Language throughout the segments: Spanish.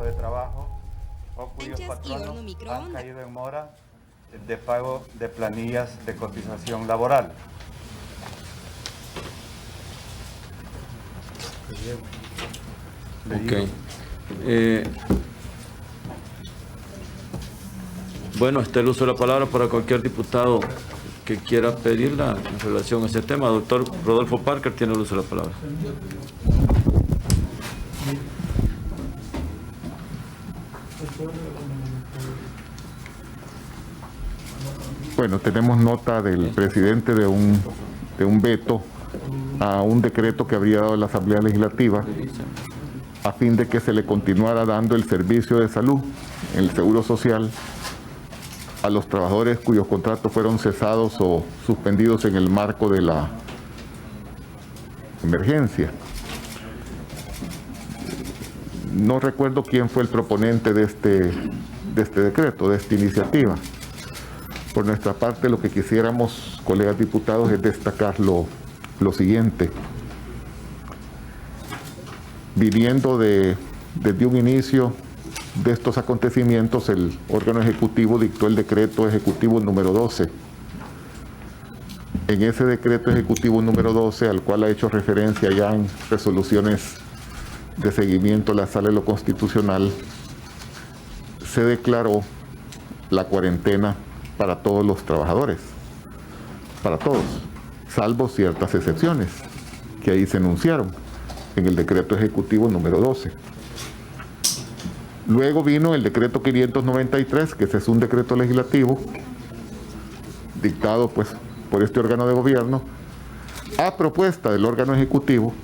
puesto de trabajo o cuyos patronos han caído en mora de pago de planillas de cotización laboral. Ok. Bueno, está el uso de la palabra para cualquier diputado que quiera pedirla en relación a este tema. Doctor Rodolfo Parker tiene el uso de la palabra. Bueno, tenemos nota del presidente de un veto a un decreto que habría dado la Asamblea Legislativa a fin de que se le continuara dando el servicio de salud, el seguro social, a los trabajadores cuyos contratos fueron cesados o suspendidos en el marco de la emergencia. No recuerdo quién fue el proponente de este decreto, de esta iniciativa. Por nuestra parte, lo que quisiéramos, colegas diputados, es destacar lo siguiente. Viniendo desde un inicio de estos acontecimientos, el órgano ejecutivo dictó el decreto ejecutivo número 12. En ese decreto ejecutivo número 12, al cual ha hecho referencia ya en resoluciones de seguimiento la Sala de lo Constitucional, se declaró la cuarentena para todos los trabajadores, para todos, salvo ciertas excepciones que ahí se enunciaron en el decreto ejecutivo número 12. Luego vino el decreto 593, que ese es un decreto legislativo dictado pues por este órgano de gobierno a propuesta del órgano ejecutivo,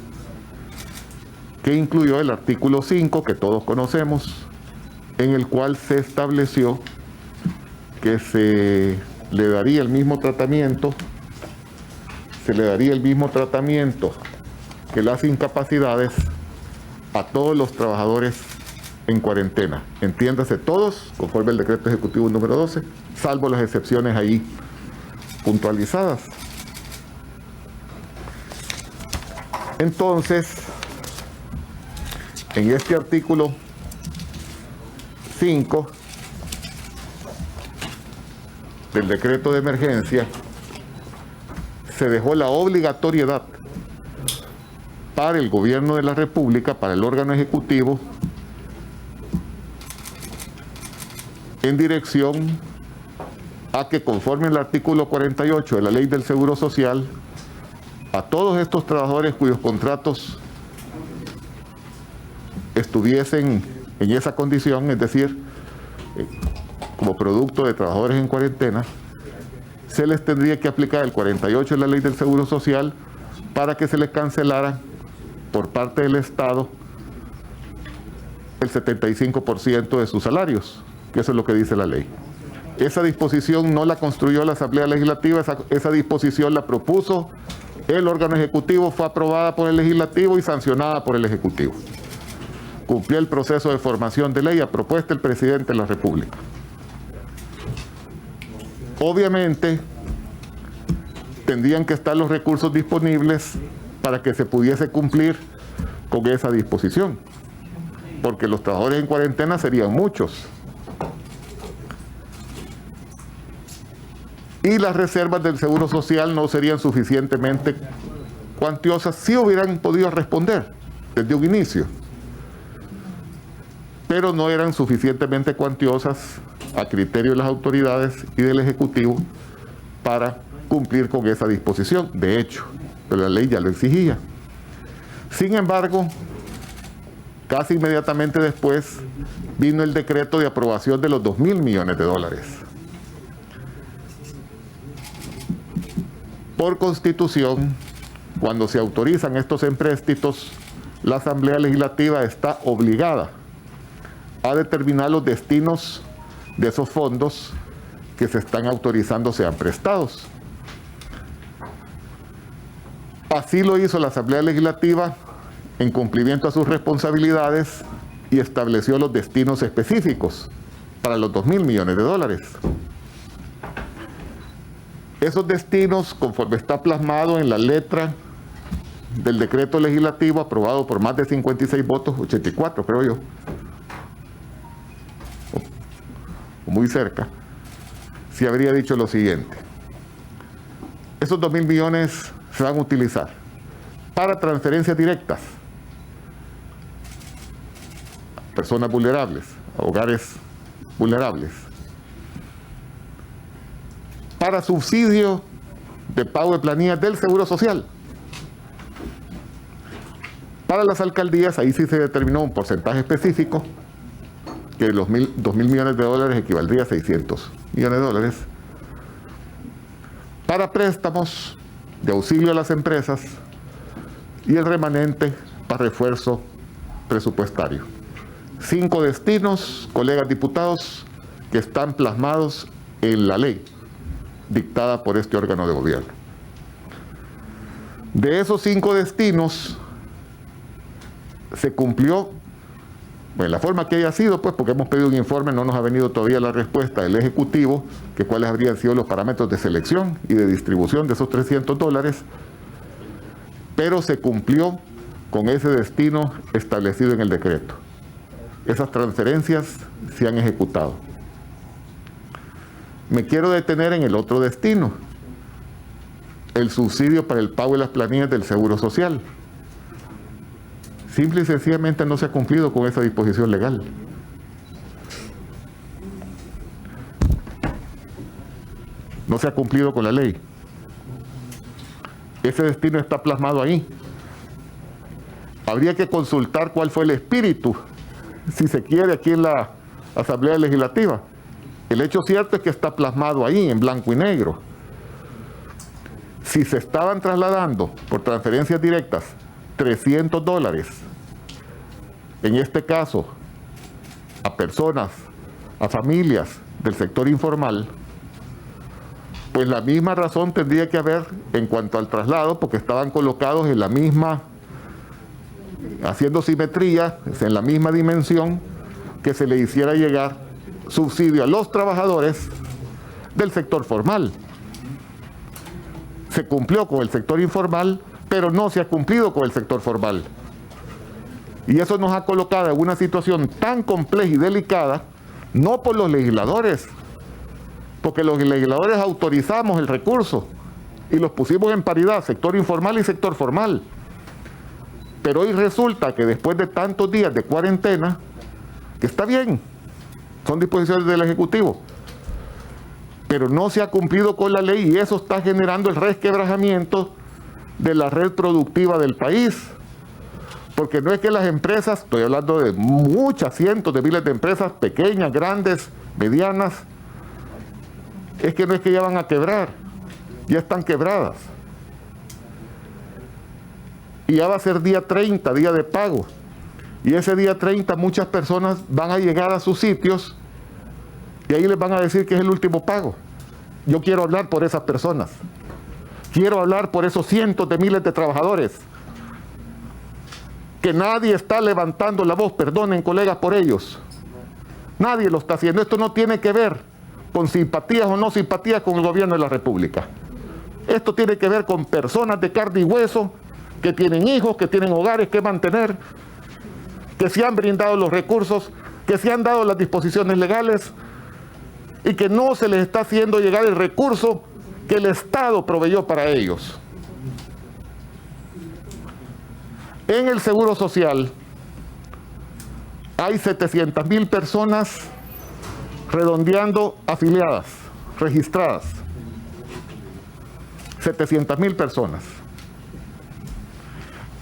que incluyó el artículo 5 que todos conocemos, en el cual se estableció que se le daría el mismo tratamiento que las incapacidades a todos los trabajadores en cuarentena. Entiéndase todos, conforme el decreto ejecutivo número 12, salvo las excepciones ahí puntualizadas. Entonces, en este artículo 5 del decreto de emergencia, se dejó la obligatoriedad para el gobierno de la República, para el órgano ejecutivo, en dirección a que, conforme el artículo 48 de la Ley del Seguro Social, a todos estos trabajadores cuyos contratos estuviesen en esa condición, es decir, como producto de trabajadores en cuarentena, se les tendría que aplicar el 48 de la Ley del Seguro Social para que se les cancelara por parte del Estado el 75% de sus salarios, que eso es lo que dice la ley. Esa disposición no la construyó la Asamblea Legislativa, esa disposición la propuso el órgano ejecutivo, fue aprobada por el legislativo y sancionada por el ejecutivo. Cumplió el proceso de formación de ley a propuesta del presidente de la República. Obviamente, tendrían que estar los recursos disponibles para que se pudiese cumplir con esa disposición, porque los trabajadores en cuarentena serían muchos. Y las reservas del Seguro Social no serían suficientemente cuantiosas si hubieran podido responder desde un inicio, pero no eran suficientemente cuantiosas a criterio de las autoridades y del Ejecutivo para cumplir con esa disposición. De hecho, pero la ley ya lo exigía. Sin embargo, casi inmediatamente después vino el decreto de aprobación de los 2.000 millones de dólares. Por Constitución, cuando se autorizan estos empréstitos, la Asamblea Legislativa está obligada a determinar los destinos de esos fondos que se están autorizando sean prestados. Así lo hizo la Asamblea Legislativa en cumplimiento a sus responsabilidades y estableció los destinos específicos para los 2.000 millones de dólares. Esos destinos, conforme está plasmado en la letra del decreto legislativo aprobado por más de 56 votos, 84 creo yo, o muy cerca, si habría dicho lo siguiente: esos 2.000 millones se van a utilizar para transferencias directas a personas vulnerables, a hogares vulnerables, para subsidio de pago de planillas del Seguro Social. Para las alcaldías, ahí sí se determinó un porcentaje específico, que los 2.000 millones de dólares equivaldría a 600 millones de dólares, para préstamos de auxilio a las empresas, y el remanente para refuerzo presupuestario. 5 destinos, colegas diputados, que están plasmados en la ley dictada por este órgano de gobierno. De esos 5 destinos, se cumplió, en la forma que haya sido, pues, porque hemos pedido un informe, no nos ha venido todavía la respuesta del Ejecutivo, que cuáles habrían sido los parámetros de selección y de distribución de esos 300 dólares, pero se cumplió con ese destino establecido en el decreto. Esas transferencias se han ejecutado. Me quiero detener en el otro destino, el subsidio para el pago de las planillas del Seguro Social. Simple y sencillamente no se ha cumplido con esa disposición legal. No se ha cumplido con la ley. Ese destino está plasmado ahí. Habría que consultar cuál fue el espíritu, si se quiere, aquí en la Asamblea Legislativa. El hecho cierto es que está plasmado ahí, en blanco y negro. Si se estaban trasladando por transferencias directas 300 dólares, en este caso, a personas, a familias del sector informal, pues la misma razón tendría que haber en cuanto al traslado, porque estaban colocados en la misma, haciendo simetría, en la misma dimensión, que se le hiciera llegar subsidio a los trabajadores del sector formal. Se cumplió con el sector informal, pero no se ha cumplido con el sector formal. Y eso nos ha colocado en una situación tan compleja y delicada, no por los legisladores, porque los legisladores autorizamos el recurso y los pusimos en paridad, sector informal y sector formal. Pero hoy resulta que después de tantos días de cuarentena, que está bien, son disposiciones del Ejecutivo, pero no se ha cumplido con la ley, y eso está generando el resquebrajamiento de la red productiva del país. Porque no es que las empresas, estoy hablando de muchas, cientos de miles de empresas, pequeñas, grandes, medianas, es que no es que ya van a quebrar, ya están quebradas. Y ya va a ser día 30, día de pago. Y ese día 30 muchas personas van a llegar a sus sitios y ahí les van a decir que es el último pago. Yo quiero hablar por esas personas. Quiero hablar por esos cientos de miles de trabajadores que nadie está levantando la voz, perdonen colegas por ellos. Nadie lo está haciendo. Esto no tiene que ver con simpatías o no simpatías con el gobierno de la República. Esto tiene que ver con personas de carne y hueso que tienen hijos, que tienen hogares que mantener, que se han brindado los recursos, que se han dado las disposiciones legales y que no se les está haciendo llegar el recurso que el Estado proveyó para ellos. En el Seguro Social hay 700.000 personas redondeando afiliadas, registradas. 700.000 personas.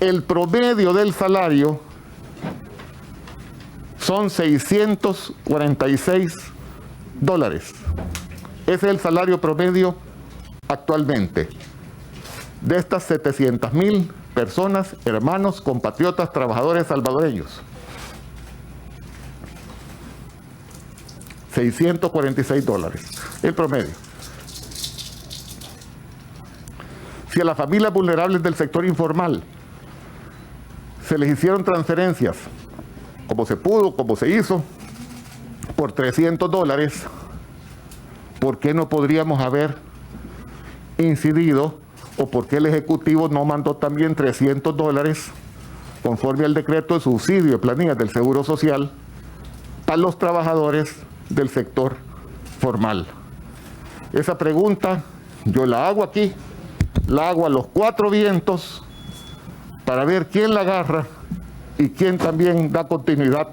El promedio del salario son 646 dólares. Ese es el salario promedio actualmente de estas 700.000 personas, hermanos, compatriotas, trabajadores salvadoreños. 646 dólares, el promedio. Si a las familias vulnerables del sector informal se les hicieron transferencias, como se pudo, como se hizo, por 300 dólares, ¿por qué no podríamos haber incidido o por qué el Ejecutivo no mandó también 300 dólares conforme al decreto de subsidio de planillas del Seguro Social para los trabajadores del sector formal. Esa pregunta yo la hago aquí, la hago a los cuatro vientos para ver quién la agarra y quién también da continuidad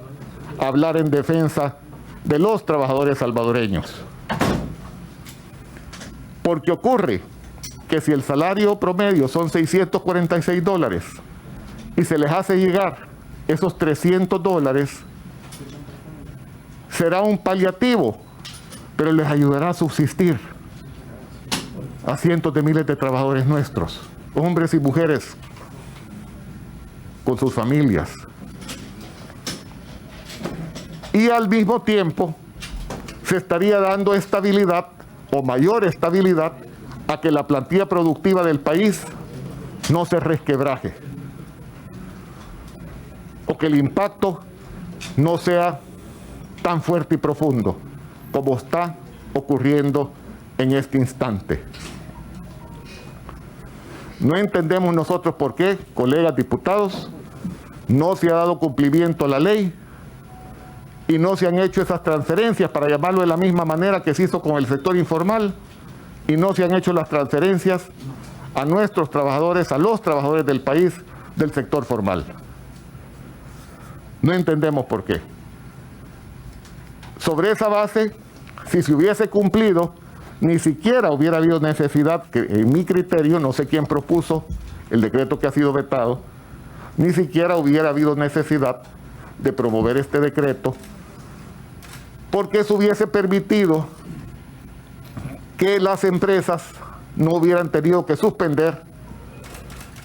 a hablar en defensa de los trabajadores salvadoreños. Porque ocurre que si el salario promedio son $646 y se les hace llegar esos $300, será un paliativo, pero les ayudará a subsistir a cientos de miles de trabajadores nuestros, hombres y mujeres con sus familias. Y al mismo tiempo se estaría dando estabilidad o mayor estabilidad a que la plantilla productiva del país no se resquebraje o que el impacto no sea tan fuerte y profundo como está ocurriendo en este instante. No entendemos nosotros por qué, colegas diputados, no se ha dado cumplimiento a la ley y no se han hecho esas transferencias, para llamarlo de la misma manera que se hizo con el sector informal, y no se han hecho las transferencias a nuestros trabajadores, a los trabajadores del país del sector formal. No entendemos por qué. Sobre esa base, si se hubiese cumplido, ni siquiera hubiera habido necesidad, que en mi criterio, no sé quién propuso el decreto que ha sido vetado, ni siquiera hubiera habido necesidad de promover este decreto, porque eso hubiese permitido que las empresas no hubieran tenido que suspender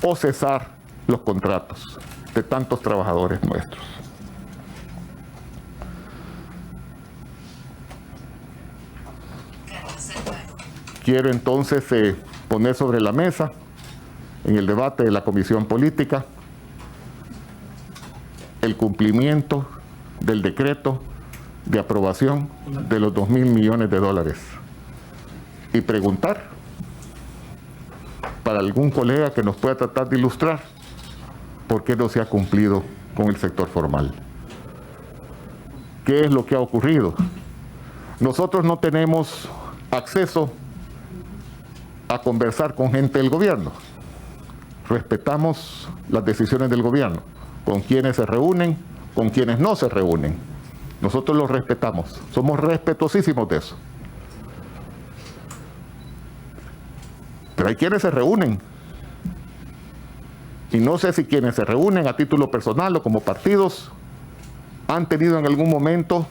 o cesar los contratos de tantos trabajadores nuestros. Quiero entonces poner sobre la mesa, en el debate de la Comisión Política, el cumplimiento del decreto de aprobación de los $2.000 millones. Y preguntar para algún colega que nos pueda tratar de ilustrar por qué no se ha cumplido con el sector formal. ¿Qué es lo que ha ocurrido? Nosotros no tenemos acceso a conversar con gente del gobierno. Respetamos las decisiones del gobierno, con quienes se reúnen, con quienes no se reúnen. Nosotros los respetamos, somos respetuosísimos de eso. Pero hay quienes se reúnen. Y no sé si quienes se reúnen a título personal o como partidos han tenido en algún momento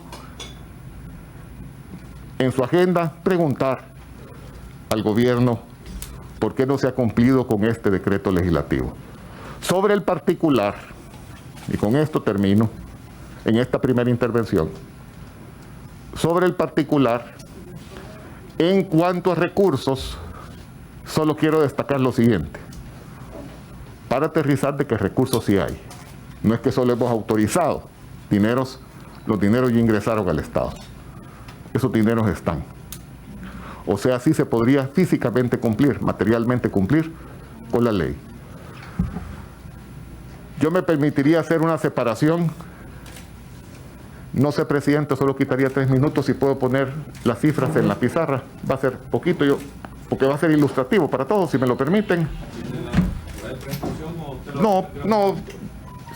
en su agenda preguntar al gobierno por qué no se ha cumplido con este decreto legislativo. Sobre el particular, y con esto termino en esta primera intervención, sobre el particular, en cuanto a recursos, solo quiero destacar lo siguiente, para aterrizar de que recursos sí hay. No es que solo hemos autorizado dineros, los dineros ya ingresaron al Estado. Esos dineros están. O sea, sí se podría físicamente cumplir, materialmente cumplir con la ley. Yo me permitiría hacer una separación. No sé, presidente, solo quitaría 3 minutos si puedo poner las cifras en la pizarra. Va a ser poquito, porque va a ser ilustrativo para todos, si me lo permiten. No,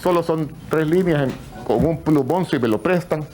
solo son 3 líneas con un plumón si me lo prestan.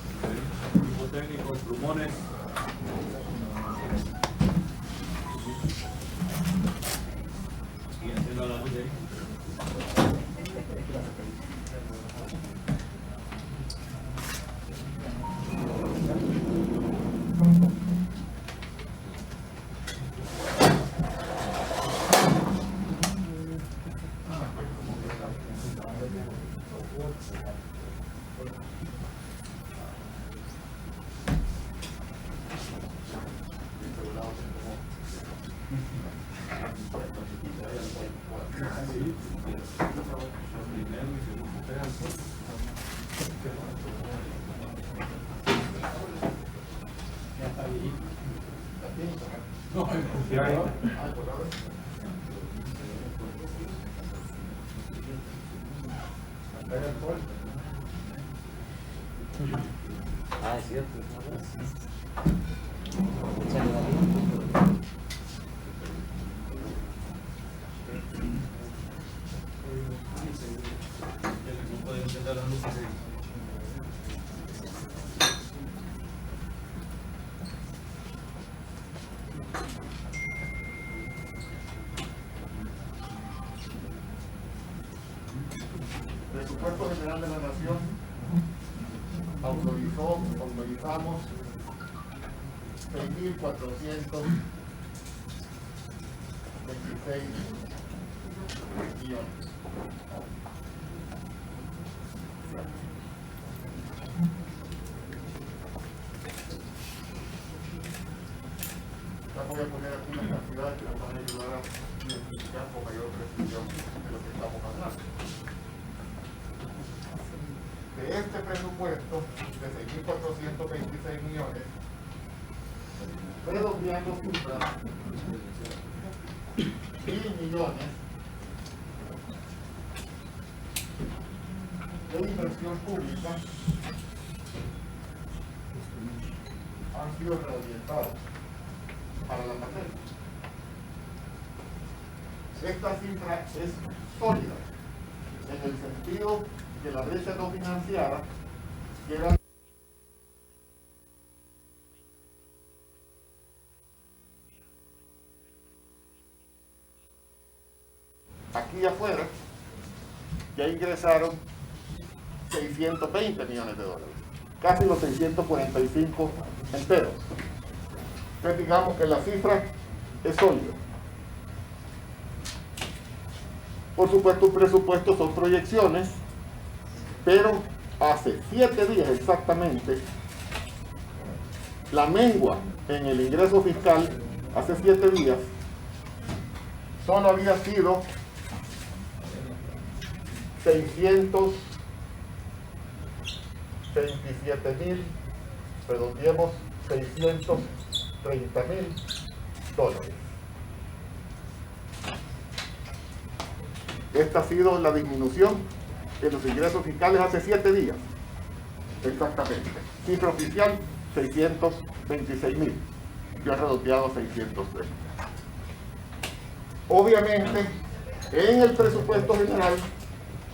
Presupuesto General de la Nación autorizamos 6.426 millones. Ya voy a poner aquí una cantidad que nos van a ayudar a identificar con mayor precisión de lo que estamos hablando. De este presupuesto de 6.426 millones, redondeando cifras, 1.000 millones de inversión pública han sido reorientados para la pandemia. Esta cifra es sólida en el sentido que la brecha no financiada queda aquí afuera, ya ingresaron 620 millones de dólares, casi los 645 enteros. Entonces digamos que la cifra es sólida. Por supuesto, un presupuesto son proyecciones, pero hace 7 días exactamente, la mengua en el ingreso fiscal, hace 7 días, solo había sido 627.000, redondeemos 630.000 dólares. Esta ha sido la disminución en los ingresos fiscales hace 7 días. Exactamente. Cifra oficial, 626.000. Yo he redondeado a 630. Obviamente, en el presupuesto general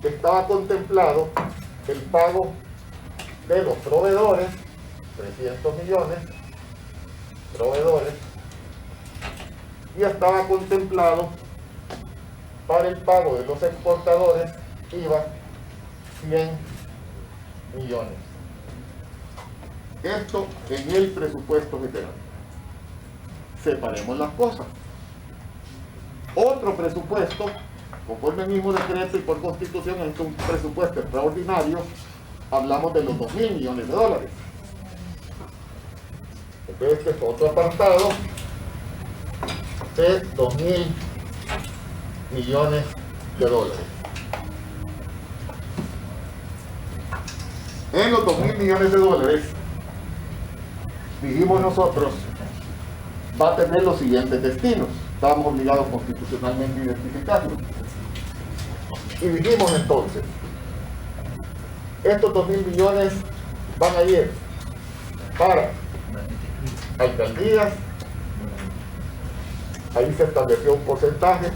estaba contemplado el pago de los proveedores, 300 millones, proveedores, y estaba contemplado para el pago de los exportadores IVA 100 millones. Esto en el presupuesto general. Separemos las cosas. Otro presupuesto, conforme el mismo decreto y por constitución, es un presupuesto extraordinario, hablamos de los 2.000 millones de dólares. Entonces este es otro apartado de 2.000 millones de dólares. En los 2.000 millones de dólares, dijimos nosotros, va a tener los siguientes destinos. Estábamos obligados constitucionalmente a identificarlos. Y dijimos entonces, estos 2.000 millones van a ir para alcaldías, ahí se estableció un porcentaje,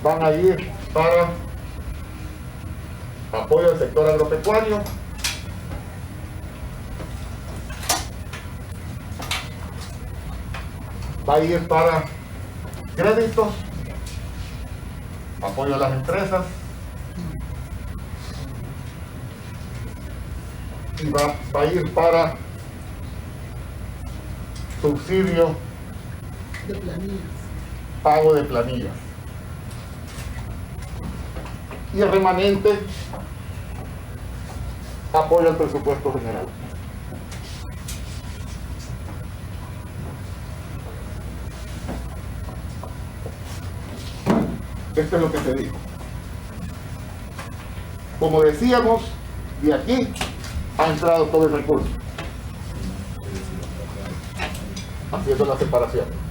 van a ir para apoyo al sector agropecuario, va a ir para créditos, apoyo a las empresas, y va a ir para subsidio de planillas, pago de planillas. Y el remanente, apoyo al presupuesto general. Esto es lo que se dijo. Como decíamos, de aquí ha entrado todo el recurso, haciendo la separación.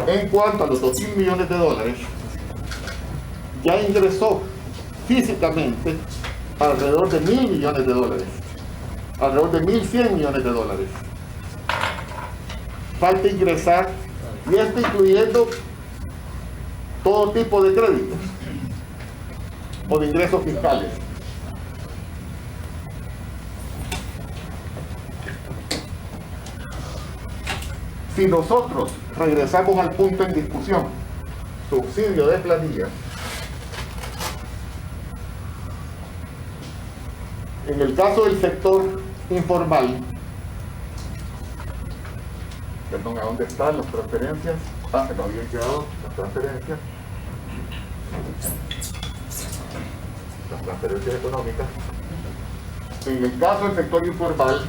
En cuanto a los 2.000 millones de dólares, ya ingresó físicamente alrededor de 1.000 millones de dólares, alrededor de 1.100 millones de dólares. Falta ingresar, y esto incluyendo todo tipo de créditos o de ingresos fiscales. Si nosotros regresamos al punto en discusión, subsidio de planilla, en el caso del sector informal, perdón, ¿a dónde están las transferencias? Se nos habían quedado las transferencias económicas. En el caso del sector informal,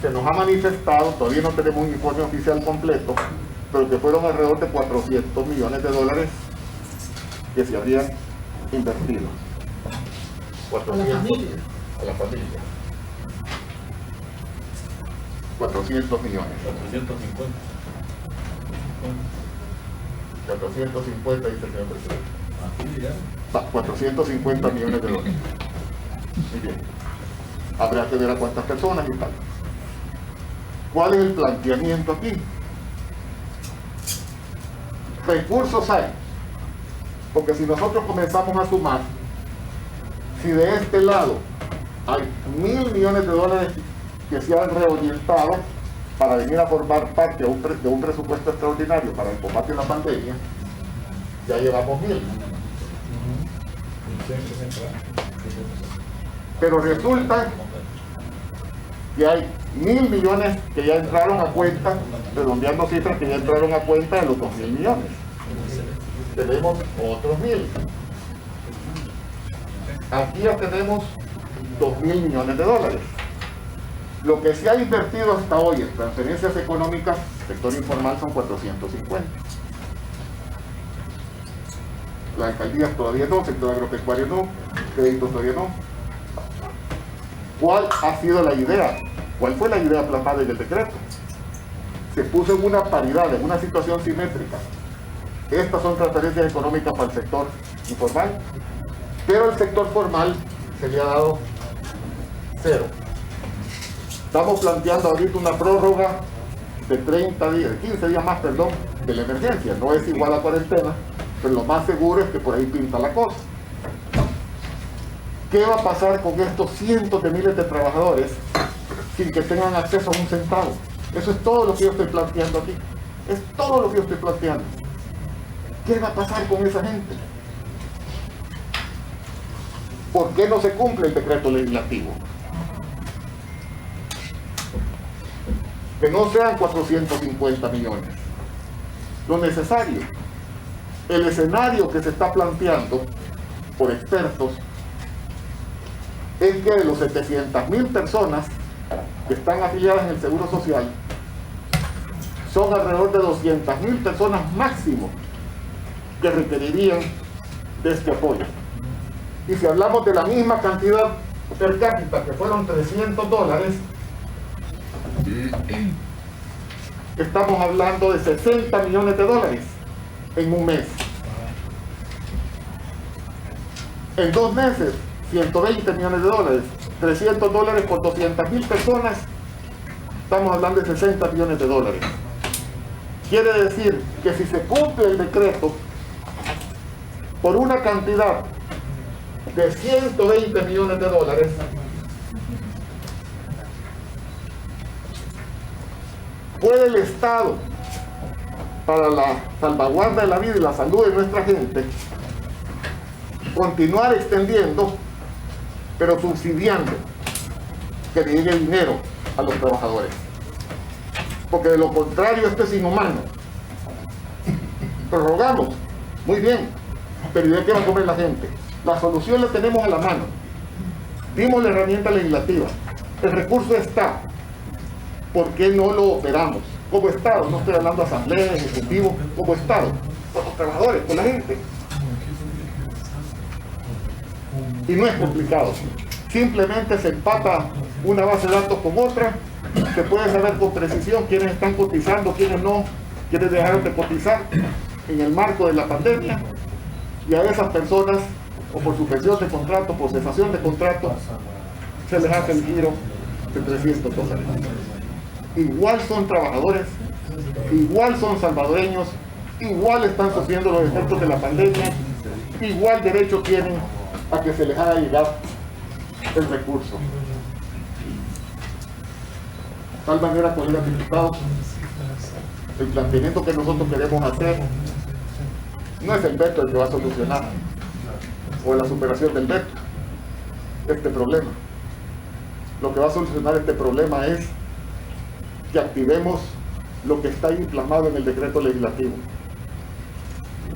se nos ha manifestado, todavía no tenemos un informe oficial completo, pero que fueron alrededor de 400 millones de dólares que se habrían invertido. 400 a la familia. 400 millones. 450 dice el señor presidente. 450 millones de dólares. Muy bien. Habrá que ver a cuántas personas y tal. ¿Cuál es el planteamiento aquí? Recursos hay. Porque si nosotros comenzamos a sumar, si de este lado hay 1.000 millones de dólares que se han reorientado para venir a formar parte de un presupuesto extraordinario para el combate a la pandemia, ya llevamos 1.000. Pero resulta que hay 1.000 millones que ya entraron a cuenta, redondeando cifras que ya entraron a cuenta de los 2.000 millones. Tenemos otros 1.000. Aquí ya tenemos 2.000 millones de dólares. Lo que se ha invertido hasta hoy en transferencias económicas, sector informal, son 450. La alcaldía todavía no, sector agropecuario no, créditos todavía no. ¿Cuál ha sido la idea? ¿Cuál fue la idea plasmada en el decreto? Se puso en una paridad, en una situación simétrica. Estas son transferencias económicas para el sector informal, pero el sector formal se le ha dado 0. Estamos planteando ahorita una prórroga de 30 días, de 15 días más, perdón, de la emergencia. No es igual a cuarentena, pero lo más seguro es que por ahí pinta la cosa. ¿Qué va a pasar con estos cientos de miles de trabajadores sin que tengan acceso a un centavo? Eso es todo lo que yo estoy planteando aquí. Es todo lo que yo estoy planteando. ¿Qué va a pasar con esa gente? ¿Por qué no se cumple el decreto legislativo? Que no sean 450 millones. Lo necesario. El escenario que se está planteando por expertos es que de los 700.000 personas que están afiliadas en el Seguro Social, son alrededor de 200.000 personas máximo que requerirían de este apoyo. Y si hablamos de la misma cantidad per cápita, que fueron $300, estamos hablando de 60 millones de dólares en un mes. En 2 meses, 120 millones de dólares, $300 por 200.000 personas, estamos hablando de 60 millones de dólares. Quiere decir que si se cumple el decreto, por una cantidad de 120 millones de dólares, puede el Estado, para la salvaguarda de la vida y la salud de nuestra gente, continuar extendiendo, pero subsidiando que le llegue dinero a los trabajadores. Porque de lo contrario esto es inhumano. Prorrogamos, muy bien, pero ¿y de qué va a comer la gente? La solución la tenemos a la mano. Dimos la herramienta legislativa. El recurso está. ¿Por qué no lo operamos? Como Estado, no estoy hablando de asamblea, ejecutivo, como Estado, con los trabajadores, con la gente. Y no es complicado. Simplemente se empata una base de datos con otra, se puede saber con precisión quiénes están cotizando, quiénes no, quiénes dejaron de cotizar en el marco de la pandemia, y a esas personas, o por suspensión de contrato, por cesación de contrato, se les hace el giro de $300. Igual son trabajadores, igual son salvadoreños, igual están sufriendo los efectos de la pandemia, igual derecho tienen a que se les haga llegar el recurso. De tal manera, colegas diputados, el planteamiento que nosotros queremos hacer no es el veto el que va a solucionar, o la superación del veto, este problema. Lo que va a solucionar este problema es que activemos lo que está ahí plasmado en el decreto legislativo.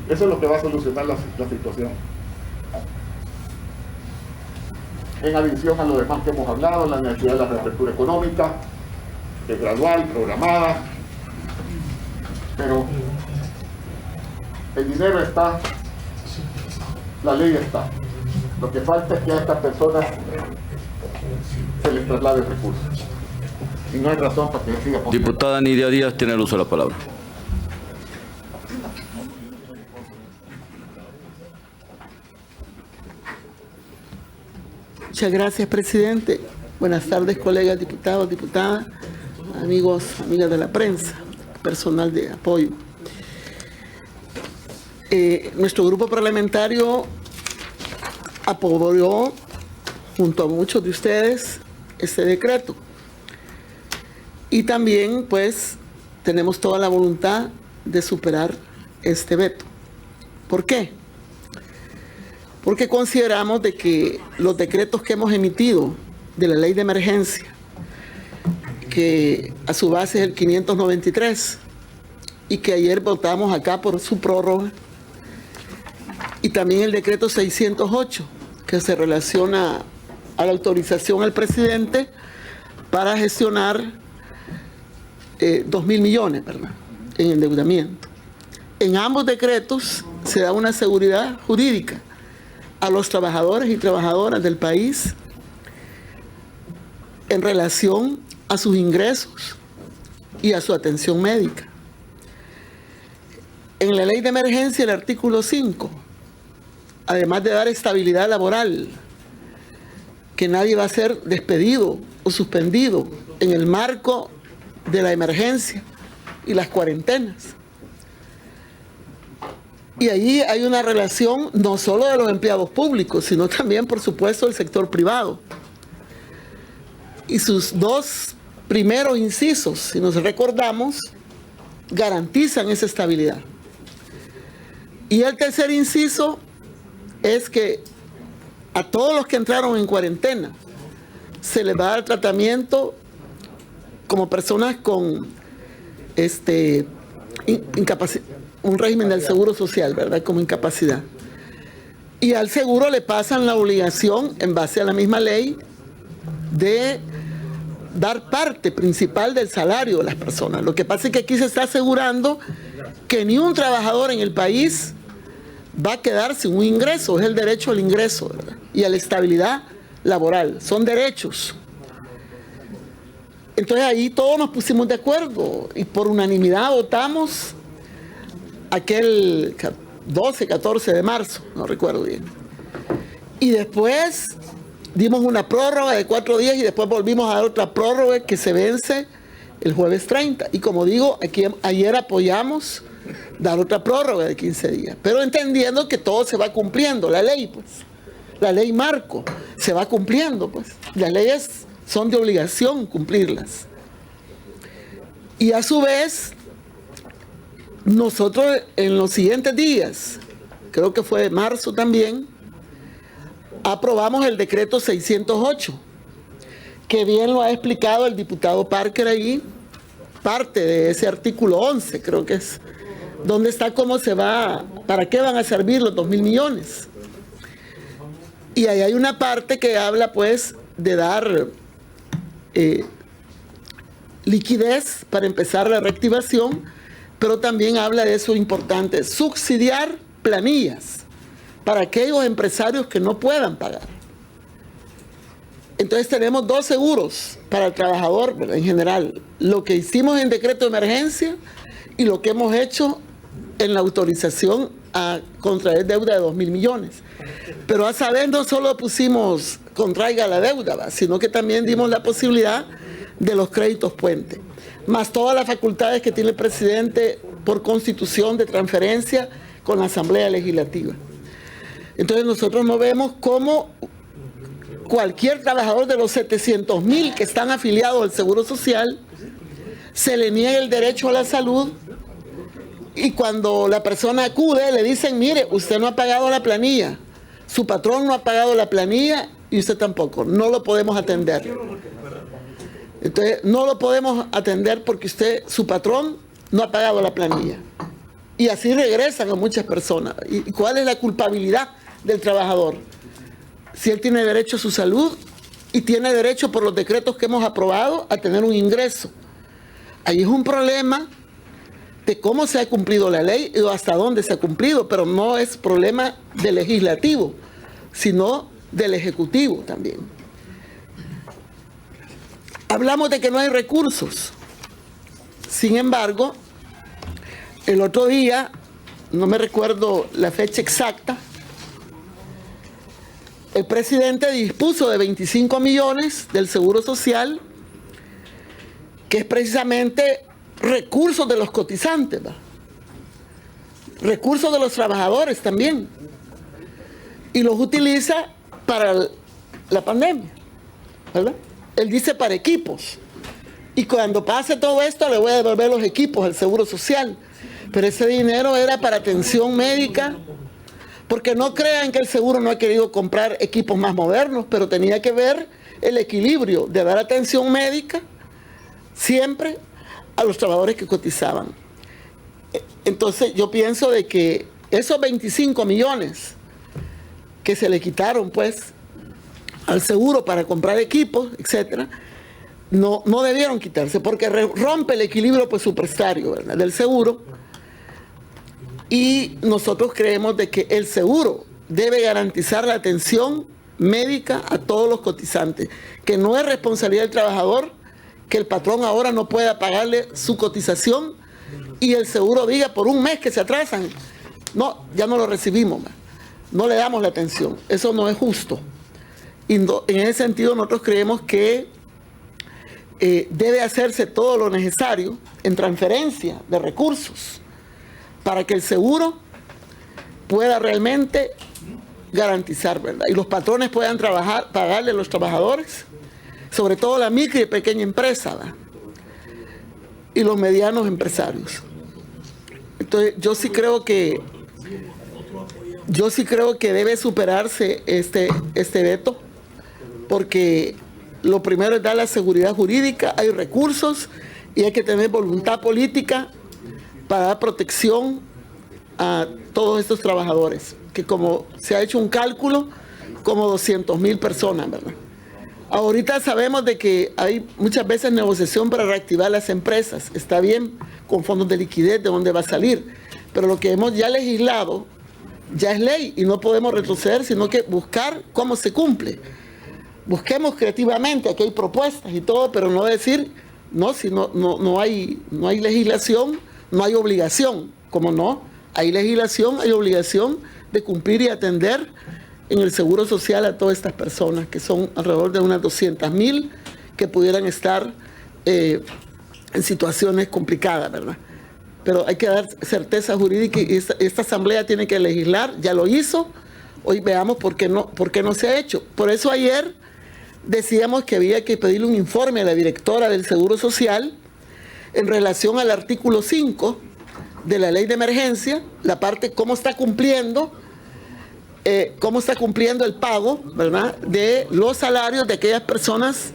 Eso es lo que va a solucionar la situación. En adición a lo demás que hemos hablado, la necesidad de la reapertura económica, que es gradual, programada, pero el dinero está, la ley está. Lo que falta es que a estas personas se les traslade el recurso. Y no hay razón para que siga. Diputada Nidia Díaz tiene el uso de la palabra. Muchas gracias, presidente. Buenas tardes, colegas diputados, diputadas, amigos, amigas de la prensa, personal de apoyo. Nuestro grupo parlamentario apoyó, junto a muchos de ustedes, este decreto. Y también, pues, tenemos toda la voluntad de superar este veto. ¿Por qué? Porque consideramos de que los decretos que hemos emitido de la ley de emergencia, que a su base es el 593, y que ayer votamos acá por su prórroga, y también el decreto 608, que se relaciona a la autorización al presidente para gestionar 2.000 millones, ¿verdad?, en endeudamiento. En ambos decretos se da una seguridad jurídica a los trabajadores y trabajadoras del país en relación a sus ingresos y a su atención médica. En la ley de emergencia, el artículo 5, además de dar estabilidad laboral, que nadie va a ser despedido o suspendido en el marco de la emergencia y las cuarentenas. Y ahí hay una relación no solo de los empleados públicos, sino también, por supuesto, del sector privado. Y sus dos primeros incisos, si nos recordamos, garantizan esa estabilidad. Y el tercer inciso es que a todos los que entraron en cuarentena se les va a dar tratamiento como personas con incapacidad, un régimen del seguro social, ¿verdad?, como incapacidad. Y al seguro le pasan la obligación, en base a la misma ley, de dar parte principal del salario de las personas. Lo que pasa es que aquí se está asegurando que ni un trabajador en el país va a quedar sin un ingreso. Es el derecho al ingreso, ¿verdad?, y a la estabilidad laboral. Son derechos. Entonces ahí todos nos pusimos de acuerdo y por unanimidad votamos aquel 12, 14 de marzo, no recuerdo bien. Y después dimos una prórroga de 4 días y después volvimos a dar otra prórroga que se vence el jueves 30. Y como digo, ayer apoyamos dar otra prórroga de 15 días, pero entendiendo que todo se va cumpliendo, la ley, pues, la ley marco se va cumpliendo, pues. Las leyes son de obligación cumplirlas. Y a su vez, nosotros en los siguientes días, creo que fue de marzo también, aprobamos el decreto 608, que bien lo ha explicado el diputado Parker ahí, parte de ese artículo 11, creo que es, donde está cómo se va, para qué van a servir los 2.000 millones. Y ahí hay una parte que habla, pues, de dar liquidez para empezar la reactivación, pero también habla de eso importante, subsidiar planillas para aquellos empresarios que no puedan pagar. Entonces tenemos 2 seguros para el trabajador, ¿verdad?, en general, lo que hicimos en decreto de emergencia y lo que hemos hecho en la autorización a contraer deuda de 2.000 millones. Pero a saber, no solo pusimos contraiga la deuda, ¿va?, sino que también dimos la posibilidad de los créditos puente, más todas las facultades que tiene el presidente por constitución de transferencia con la Asamblea Legislativa. Entonces nosotros no vemos cómo cualquier trabajador de los 700.000 que están afiliados al Seguro Social se le niega el derecho a la salud, y cuando la persona acude le dicen, mire, usted no ha pagado la planilla, su patrón no ha pagado la planilla y usted tampoco, no lo podemos atender. Entonces, no lo podemos atender porque su patrón no ha pagado la planilla. Y así regresan a muchas personas. ¿Y cuál es la culpabilidad del trabajador? Si él tiene derecho a su salud y tiene derecho por los decretos que hemos aprobado a tener un ingreso. Ahí es un problema de cómo se ha cumplido la ley y hasta dónde se ha cumplido, pero no es problema del legislativo, sino del ejecutivo también. Hablamos de que no hay recursos. Sin embargo, el otro día, no me recuerdo la fecha exacta, el presidente dispuso de 25 millones del Seguro Social, que es precisamente recursos de los cotizantes, ¿va?, recursos de los trabajadores también, y los utiliza para la pandemia, ¿verdad? Él dice para equipos, y cuando pase todo esto le voy a devolver los equipos al Seguro Social, pero ese dinero era para atención médica, porque no crean que el seguro no ha querido comprar equipos más modernos, pero tenía que ver el equilibrio de dar atención médica siempre a los trabajadores que cotizaban. Entonces yo pienso de que esos 25 millones que se le quitaron pues al seguro para comprar equipos, etcétera, no debieron quitarse porque rompe el equilibrio presupuestario, ¿verdad?, del seguro. Y nosotros creemos de que el seguro debe garantizar la atención médica a todos los cotizantes, que no es responsabilidad del trabajador que el patrón ahora no pueda pagarle su cotización y el seguro diga por un mes que se atrasan, no, ya no lo recibimos, no le damos la atención. Eso no es justo. Y en ese sentido nosotros creemos que debe hacerse todo lo necesario en transferencia de recursos para que el seguro pueda realmente garantizar, ¿verdad?, y los patrones puedan pagarle a los trabajadores, sobre todo la micro y pequeña empresa, ¿verdad?, y los medianos empresarios. Entonces yo sí creo que debe superarse este veto, porque lo primero es dar la seguridad jurídica, hay recursos y hay que tener voluntad política para dar protección a todos estos trabajadores, que como se ha hecho un cálculo, como 200.000 personas, ¿verdad? Ahorita sabemos de que hay muchas veces negociación para reactivar las empresas, está bien, con fondos de liquidez, de dónde va a salir, pero lo que hemos ya legislado ya es ley y no podemos retroceder, sino que buscar cómo se cumple. Busquemos creativamente, aquí hay propuestas y todo, pero no decir, no, si no hay legislación, no hay obligación. Como no hay legislación, hay obligación de cumplir y atender en el Seguro Social a todas estas personas, que son alrededor de unas 200.000 que pudieran estar en situaciones complicadas, ¿verdad? Pero hay que dar certeza jurídica y esta Asamblea tiene que legislar, ya lo hizo, hoy veamos por qué no se ha hecho. Por eso ayer decíamos que había que pedirle un informe a la directora del Seguro Social en relación al artículo 5 de la ley de emergencia, la parte cómo está cumpliendo el pago, ¿verdad?, de los salarios de aquellas personas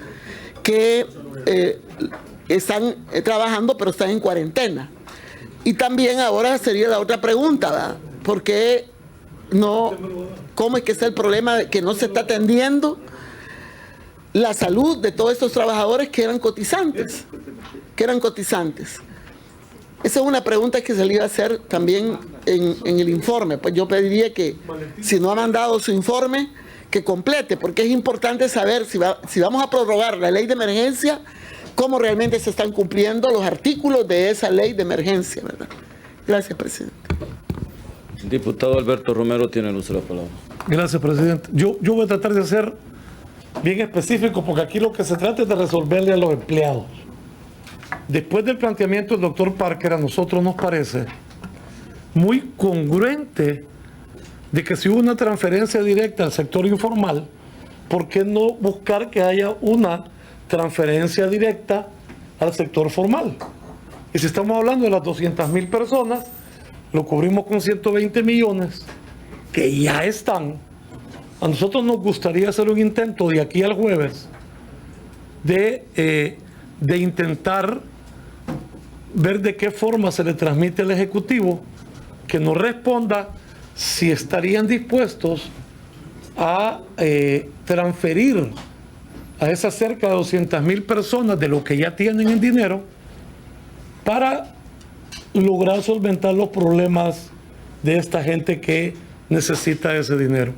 que están trabajando pero están en cuarentena. Y también ahora sería la otra pregunta, ¿verdad?, ¿por qué no? ¿Cómo es que está el problema de que no se está atendiendo la salud de todos estos trabajadores que eran cotizantes? Esa es una pregunta que se le iba a hacer también en el informe. Pues yo pediría que, si no ha mandado su informe, que complete, porque es importante saber si vamos a prorrogar la ley de emergencia, cómo realmente se están cumpliendo los artículos de esa ley de emergencia, ¿verdad? Gracias, presidente. Diputado Alberto Romero tiene el uso de la palabra. Gracias, presidente. Yo voy a tratar de ser bien específico porque aquí lo que se trata es de resolverle a los empleados. Después del planteamiento del doctor Parker, a nosotros nos parece muy congruente de que si hubo una transferencia directa al sector informal, ¿por qué no buscar que haya una transferencia directa al sector formal? Y si estamos hablando de las 200,000 personas, lo cubrimos con 120 millones que ya están. A nosotros nos gustaría hacer un intento de aquí al jueves de intentar ver de qué forma se le transmite al Ejecutivo que nos responda si estarían dispuestos a transferir a esas cerca de 200,000 personas de lo que ya tienen en dinero para lograr solventar los problemas de esta gente que necesita ese dinero.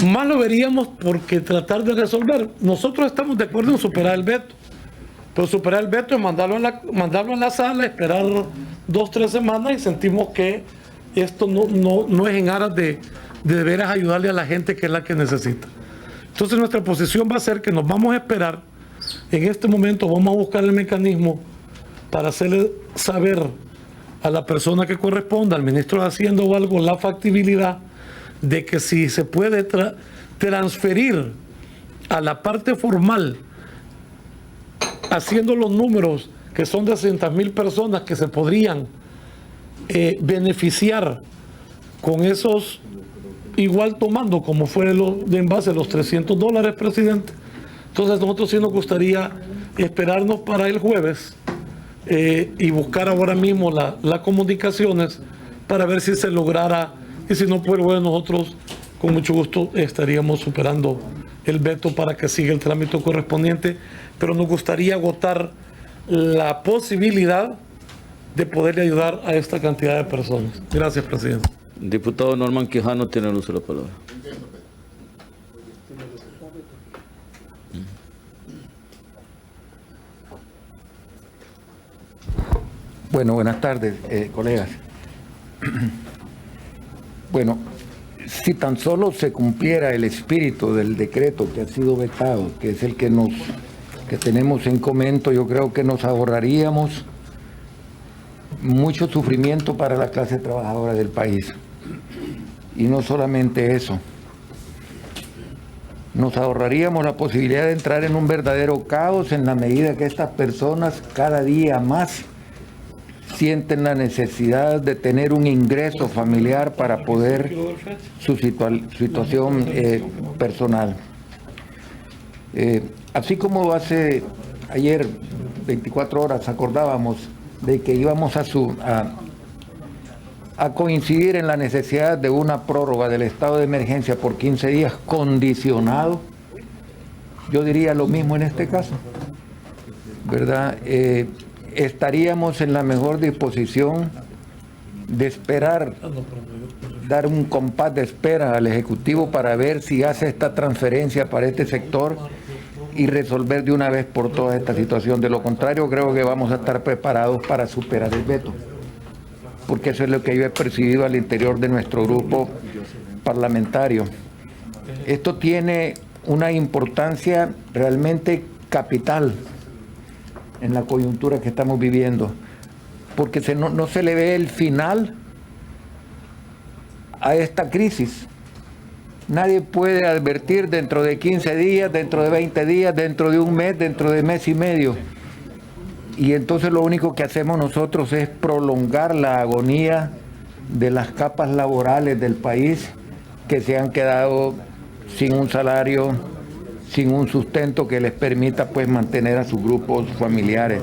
Más lo veríamos porque tratar de resolver. Nosotros estamos de acuerdo en superar el veto, pero superar el veto es mandarlo a la sala, esperar 2-3 semanas y sentimos que esto no es en aras de veras ayudarle a la gente que es la que necesita. Entonces nuestra posición va a ser que nos vamos a esperar. En este momento vamos a buscar el mecanismo para hacerle saber a la persona que corresponda, al ministro de Hacienda o algo, la factibilidad de que si se puede transferir a la parte formal, haciendo los números que son de 200,000 personas que se podrían beneficiar con esos, igual tomando como fue de en base a los $300, presidente. Entonces nosotros sí nos gustaría esperarnos para el jueves y buscar ahora mismo las comunicaciones para ver si se lograra, y si no, pues bueno, nosotros con mucho gusto estaríamos superando el veto para que siga el trámite correspondiente, pero nos gustaría agotar la posibilidad de poderle ayudar a esta cantidad de personas. Gracias, presidente. Diputado Norman Quijano tiene el uso de la palabra. Bueno, buenas tardes, colegas. Bueno, si tan solo se cumpliera el espíritu del decreto que ha sido vetado, que es el que tenemos en comento, yo creo que nos ahorraríamos mucho sufrimiento para la clase trabajadora del país. Y no solamente eso, nos ahorraríamos la posibilidad de entrar en un verdadero caos en la medida que estas personas cada día más sienten la necesidad de tener un ingreso familiar para poder su situación personal. Así como ayer 24 horas acordábamos de que íbamos a coincidir en la necesidad de una prórroga del estado de emergencia por 15 días condicionado, yo diría lo mismo en este caso, ¿verdad? Estaríamos en la mejor disposición de esperar, dar un compás de espera al Ejecutivo para ver si hace esta transferencia para este sector y resolver de una vez por todas esta situación. De lo contrario, creo que vamos a estar preparados para superar el veto, porque eso es lo que yo he percibido al interior de nuestro grupo parlamentario. Esto tiene una importancia realmente capital en la coyuntura que estamos viviendo, porque no se le ve el final a esta crisis. Nadie puede advertir dentro de 15 días, dentro de 20 días, dentro de un mes, dentro de mes y medio. Y entonces lo único que hacemos nosotros es prolongar la agonía de las capas laborales del país que se han quedado sin un salario, sin un sustento que les permita pues mantener a sus grupos familiares.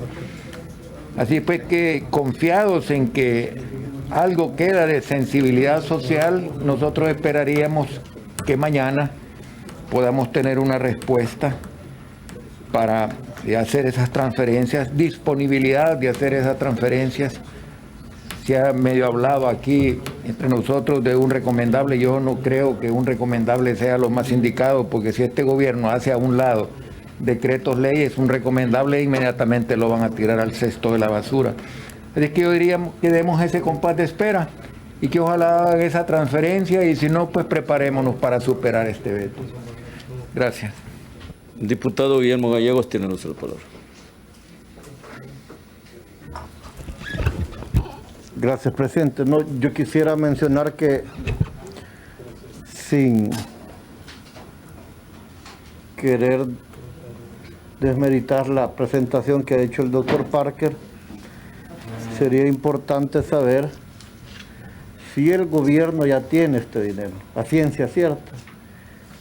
Así pues que confiados en que algo queda de sensibilidad social, nosotros esperaríamos que mañana podamos tener una respuesta para hacer esas transferencias, disponibilidad de hacer esas transferencias. Se ha medio hablado aquí entre nosotros de un recomendable. Yo no creo que un recomendable sea lo más indicado, porque si este gobierno hace a un lado decretos, leyes, un recomendable inmediatamente lo van a tirar al cesto de la basura. Es que yo diría que demos ese compás de espera y que ojalá hagan esa transferencia, y si no, pues preparémonos para superar este veto. Gracias. Diputado Guillermo Gallegos tiene el uso de la palabra. Gracias, presidente. No, yo quisiera mencionar que, sin querer desmeritar la presentación que ha hecho el doctor Parker, sería importante saber si el gobierno ya tiene este dinero, a ciencia cierta,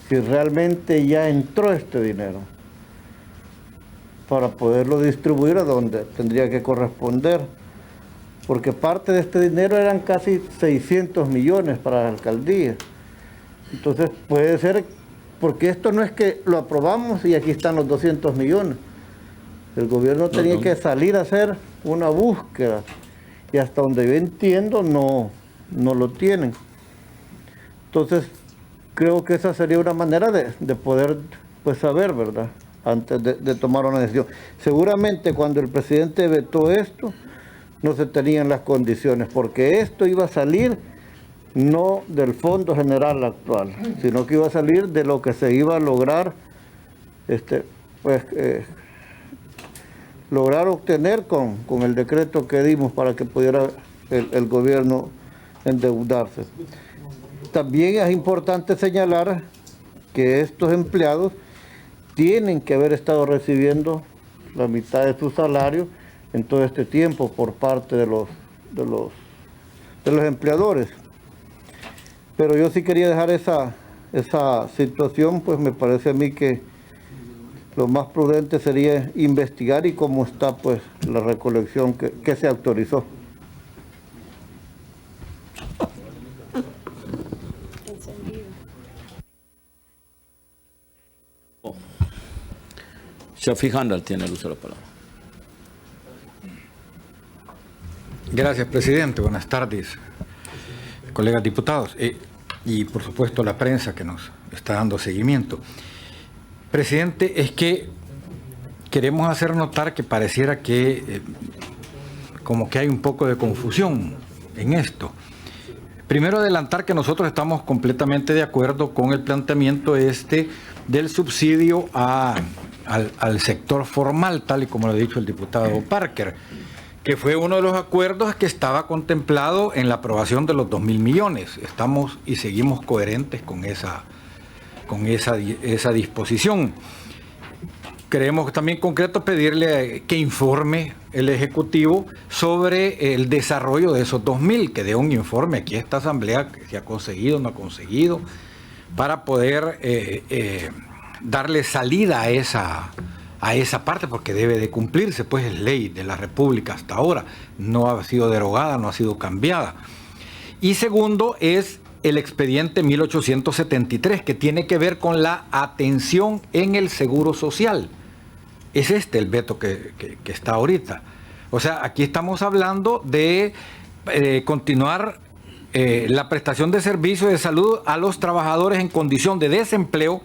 si realmente ya entró este dinero para poderlo distribuir a donde tendría que corresponder, porque parte de este dinero eran casi 600 millones para la alcaldía. Entonces puede ser, porque esto no es que lo aprobamos y aquí están los 200 millones. El gobierno tenía que salir a hacer una búsqueda y hasta donde yo entiendo no lo tienen. Entonces creo que esa sería una manera de poder pues saber, ¿verdad?, antes de tomar una decisión. Seguramente cuando el presidente vetó esto no se tenían las condiciones, porque esto iba a salir no del Fondo General actual, sino que iba a salir de lo que se iba a lograr lograr obtener con el decreto que dimos para que pudiera el gobierno endeudarse. También es importante señalar que estos empleados tienen que haber estado recibiendo la mitad de su salario en todo este tiempo por parte de los empleadores. Pero yo sí quería dejar esa situación, pues me parece a mí que lo más prudente sería investigar y cómo está pues la recolección que se autorizó. Shafiq Handal tiene el uso de la palabra. Gracias, presidente. Buenas tardes, colegas diputados, y por supuesto la prensa que nos está dando seguimiento. Presidente, es que queremos hacer notar que pareciera que como que hay un poco de confusión en esto. Primero, adelantar que nosotros estamos completamente de acuerdo con el planteamiento del subsidio al sector formal, tal y como lo ha dicho el diputado Parker, que fue uno de los acuerdos que estaba contemplado en la aprobación de los 2.000 millones. Estamos y seguimos coherentes con esa disposición. Queremos también en concreto pedirle que informe el Ejecutivo sobre el desarrollo de esos 2.000, que dé un informe aquí a esta Asamblea, que si ha conseguido o no ha conseguido, para poder darle salida a esa parte, porque debe de cumplirse, pues es ley de la República hasta ahora, no ha sido derogada, no ha sido cambiada. Y segundo es el expediente 1873, que tiene que ver con la atención en el seguro social. Es el veto que está ahorita. O sea, aquí estamos hablando de continuar la prestación de servicios de salud a los trabajadores en condición de desempleo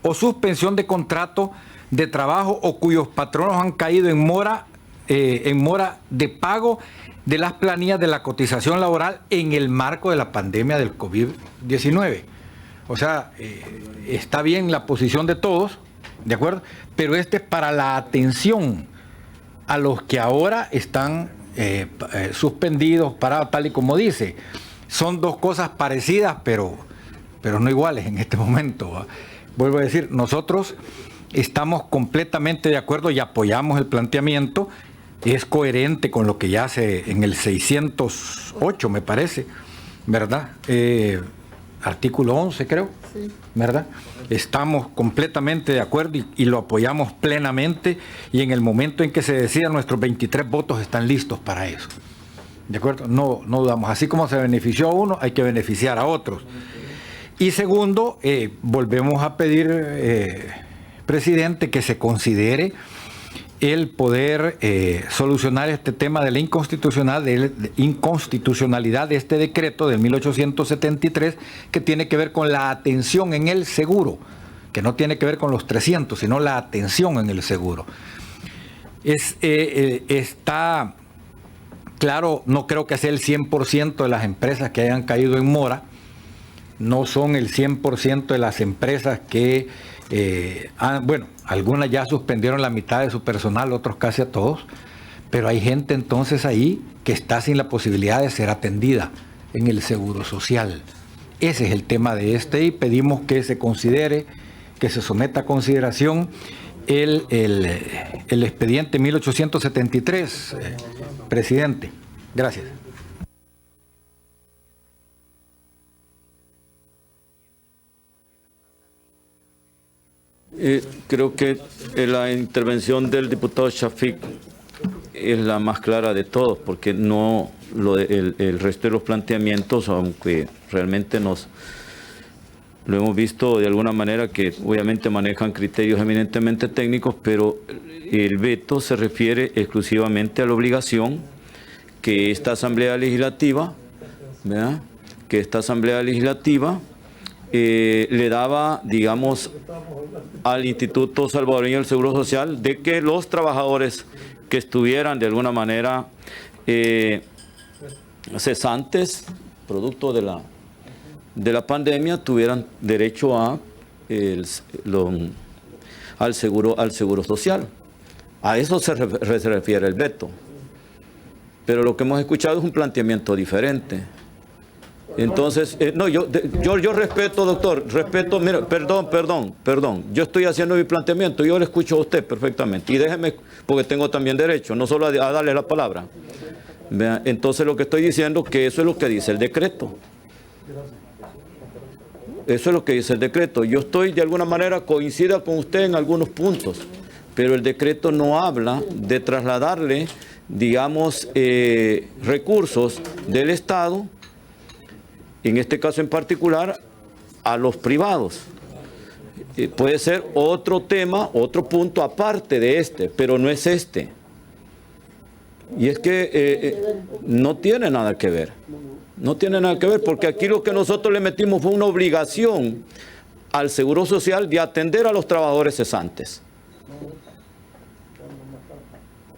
o suspensión de contrato de trabajo o cuyos patronos han caído en mora de pago de las planillas de la cotización laboral en el marco de la pandemia del COVID-19. O sea, está bien la posición de todos, ¿de acuerdo? Pero es para la atención a los que ahora están suspendidos, parados, tal y como dice. Son dos cosas parecidas, pero no iguales en este momento, ¿va? Vuelvo a decir, nosotros estamos completamente de acuerdo y apoyamos el planteamiento. Es coherente con lo que ya hace en el 608, me parece, ¿verdad? Artículo 11, creo, sí, ¿verdad? Estamos completamente de acuerdo y lo apoyamos plenamente, y en el momento en que se decida, nuestros 23 votos están listos para eso, ¿de acuerdo? No dudamos. Así como se benefició a uno, hay que beneficiar a otros. Y segundo, volvemos a pedir, presidente, que se considere el poder solucionar este tema de la inconstitucionalidad de este decreto del 1873, que tiene que ver con la atención en el seguro, que no tiene que ver con los 300, sino la atención en el seguro. Está Claro, no creo que sea el 100% de las empresas que hayan caído en mora, no son el 100% de las empresas que, bueno, algunas ya suspendieron la mitad de su personal, otros casi a todos, pero hay gente entonces ahí que está sin la posibilidad de ser atendida en el seguro social. Ese es el tema de y pedimos que se considere, que se someta a consideración el expediente 1873, presidente. Gracias. Creo que la intervención del diputado Shafik es la más clara de todos, porque no el resto de los planteamientos, aunque realmente lo hemos visto de alguna manera que obviamente manejan criterios eminentemente técnicos, pero el veto se refiere exclusivamente a la obligación que esta Asamblea Legislativa, ¿verdad?, le daba, digamos, al Instituto Salvadoreño del Seguro Social, de que los trabajadores que estuvieran de alguna manera cesantes, producto de la pandemia, tuvieran derecho al seguro social. A eso se refiere el veto. Pero lo que hemos escuchado es un planteamiento diferente. Entonces, no, yo respeto, doctor, respeto, mira, perdón, yo estoy haciendo mi planteamiento, yo le escucho a usted perfectamente, y déjeme, porque tengo también derecho, no solo a darle la palabra. Vean, entonces lo que estoy diciendo, que eso es lo que dice el decreto. Eso es lo que dice el decreto. Yo estoy, de alguna manera, coincida con usted en algunos puntos, pero el decreto no habla de trasladarle, digamos, recursos del Estado, en este caso en particular, a los privados. Puede ser otro tema, otro punto aparte de este, pero no es este. Y es que no tiene nada que ver. No tiene nada que ver, porque aquí lo que nosotros le metimos fue una obligación al Seguro Social de atender a los trabajadores cesantes,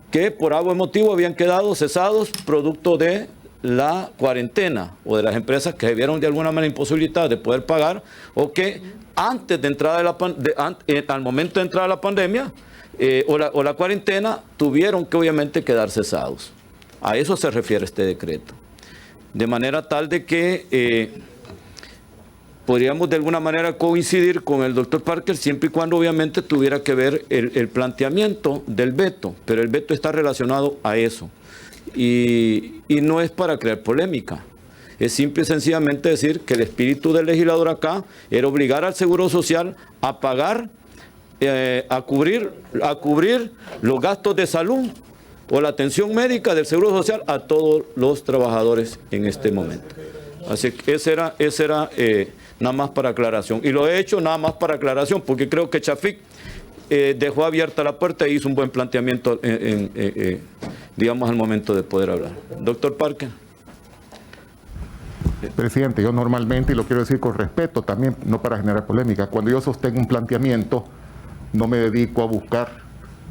que por algún motivo habían quedado cesados producto de la cuarentena o de las empresas que se vieron de alguna manera imposibilitadas de poder pagar, o que antes de entrar al momento de entrar a la pandemia o la cuarentena tuvieron que obviamente quedar cesados. A eso se refiere este decreto. De manera tal de que podríamos de alguna manera coincidir con el doctor Parker, siempre y cuando obviamente tuviera que ver el planteamiento del veto, pero el veto está relacionado a eso. Y no es para crear polémica, es simple y sencillamente decir que el espíritu del legislador acá era obligar al Seguro Social a pagar, a cubrir los gastos de salud o la atención médica del Seguro Social a todos los trabajadores en este momento. Así que ese era nada más para aclaración. Y lo he hecho nada más para aclaración, porque creo que Shafik dejó abierta la puerta e hizo un buen planteamiento, digamos, al momento de poder hablar. Doctor Parker. Presidente, yo normalmente, y lo quiero decir con respeto también, no para generar polémica, cuando yo sostengo un planteamiento, no me dedico a buscar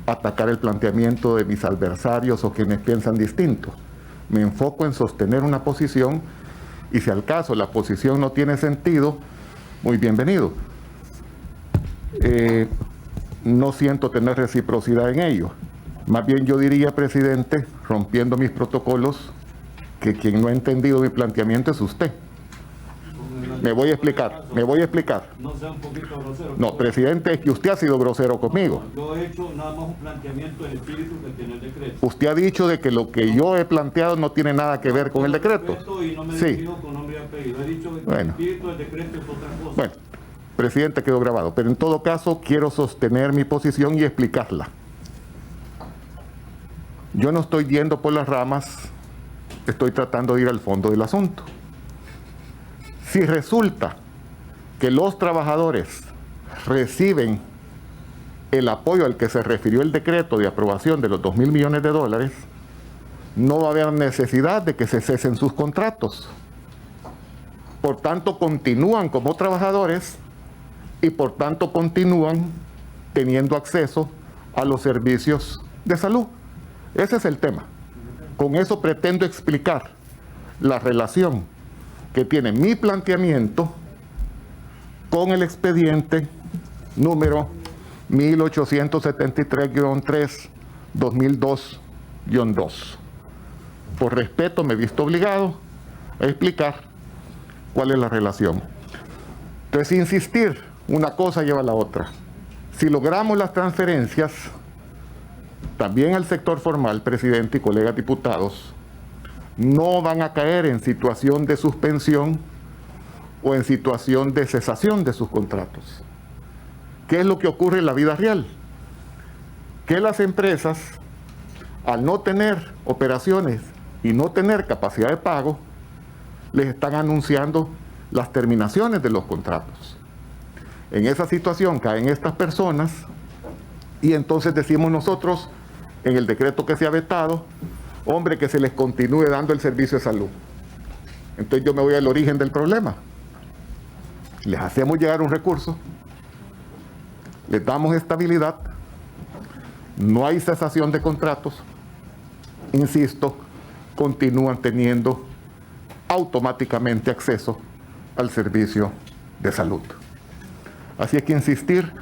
atacar el planteamiento de mis adversarios o quienes piensan distinto. Me enfoco en sostener una posición, y si al caso la posición no tiene sentido, muy bienvenido. No siento tener reciprocidad en ello. Más bien yo diría, presidente, rompiendo mis protocolos, que quien no ha entendido mi planteamiento es usted. Me voy a explicar. No sea un poquito grosero. No, presidente, es que usted ha sido grosero conmigo. Yo he hecho nada más un planteamiento del espíritu que tiene el decreto. Usted ha dicho de que lo que yo he planteado no tiene nada que ver con el decreto. Y no me Sí. dirijo con nombre y apellido. He dicho que el espíritu del decreto es otra cosa. Bueno, presidente, quedó grabado. Pero en todo caso, quiero sostener mi posición y explicarla. Yo no estoy yendo por las ramas, estoy tratando de ir al fondo del asunto. Si resulta que los trabajadores reciben el apoyo al que se refirió el decreto de aprobación de los 2.000 millones de dólares, no va a haber necesidad de que se cesen sus contratos. Por tanto, continúan como trabajadores y por tanto continúan teniendo acceso a los servicios de salud. Ese es el tema. Con eso pretendo explicar la relación que tiene mi planteamiento con el expediente número 1873-3-2002-2. Por respeto me he visto obligado a explicar cuál es la relación. Entonces, insistir, una cosa lleva a la otra. Si logramos las transferencias, también al sector formal, presidente y colegas diputados, no van a caer en situación de suspensión o en situación de cesación de sus contratos. ¿Qué es lo que ocurre en la vida real? Que las empresas, al no tener operaciones y no tener capacidad de pago, les están anunciando las terminaciones de los contratos. En esa situación caen estas personas y entonces decimos nosotros, en el decreto que se ha vetado, hombre, que se les continúe dando el servicio de salud. Entonces yo me voy al origen del problema. Les hacemos llegar un recurso, les damos estabilidad, no hay cesación de contratos, insisto, continúan teniendo automáticamente acceso al servicio de salud. Así hay que insistir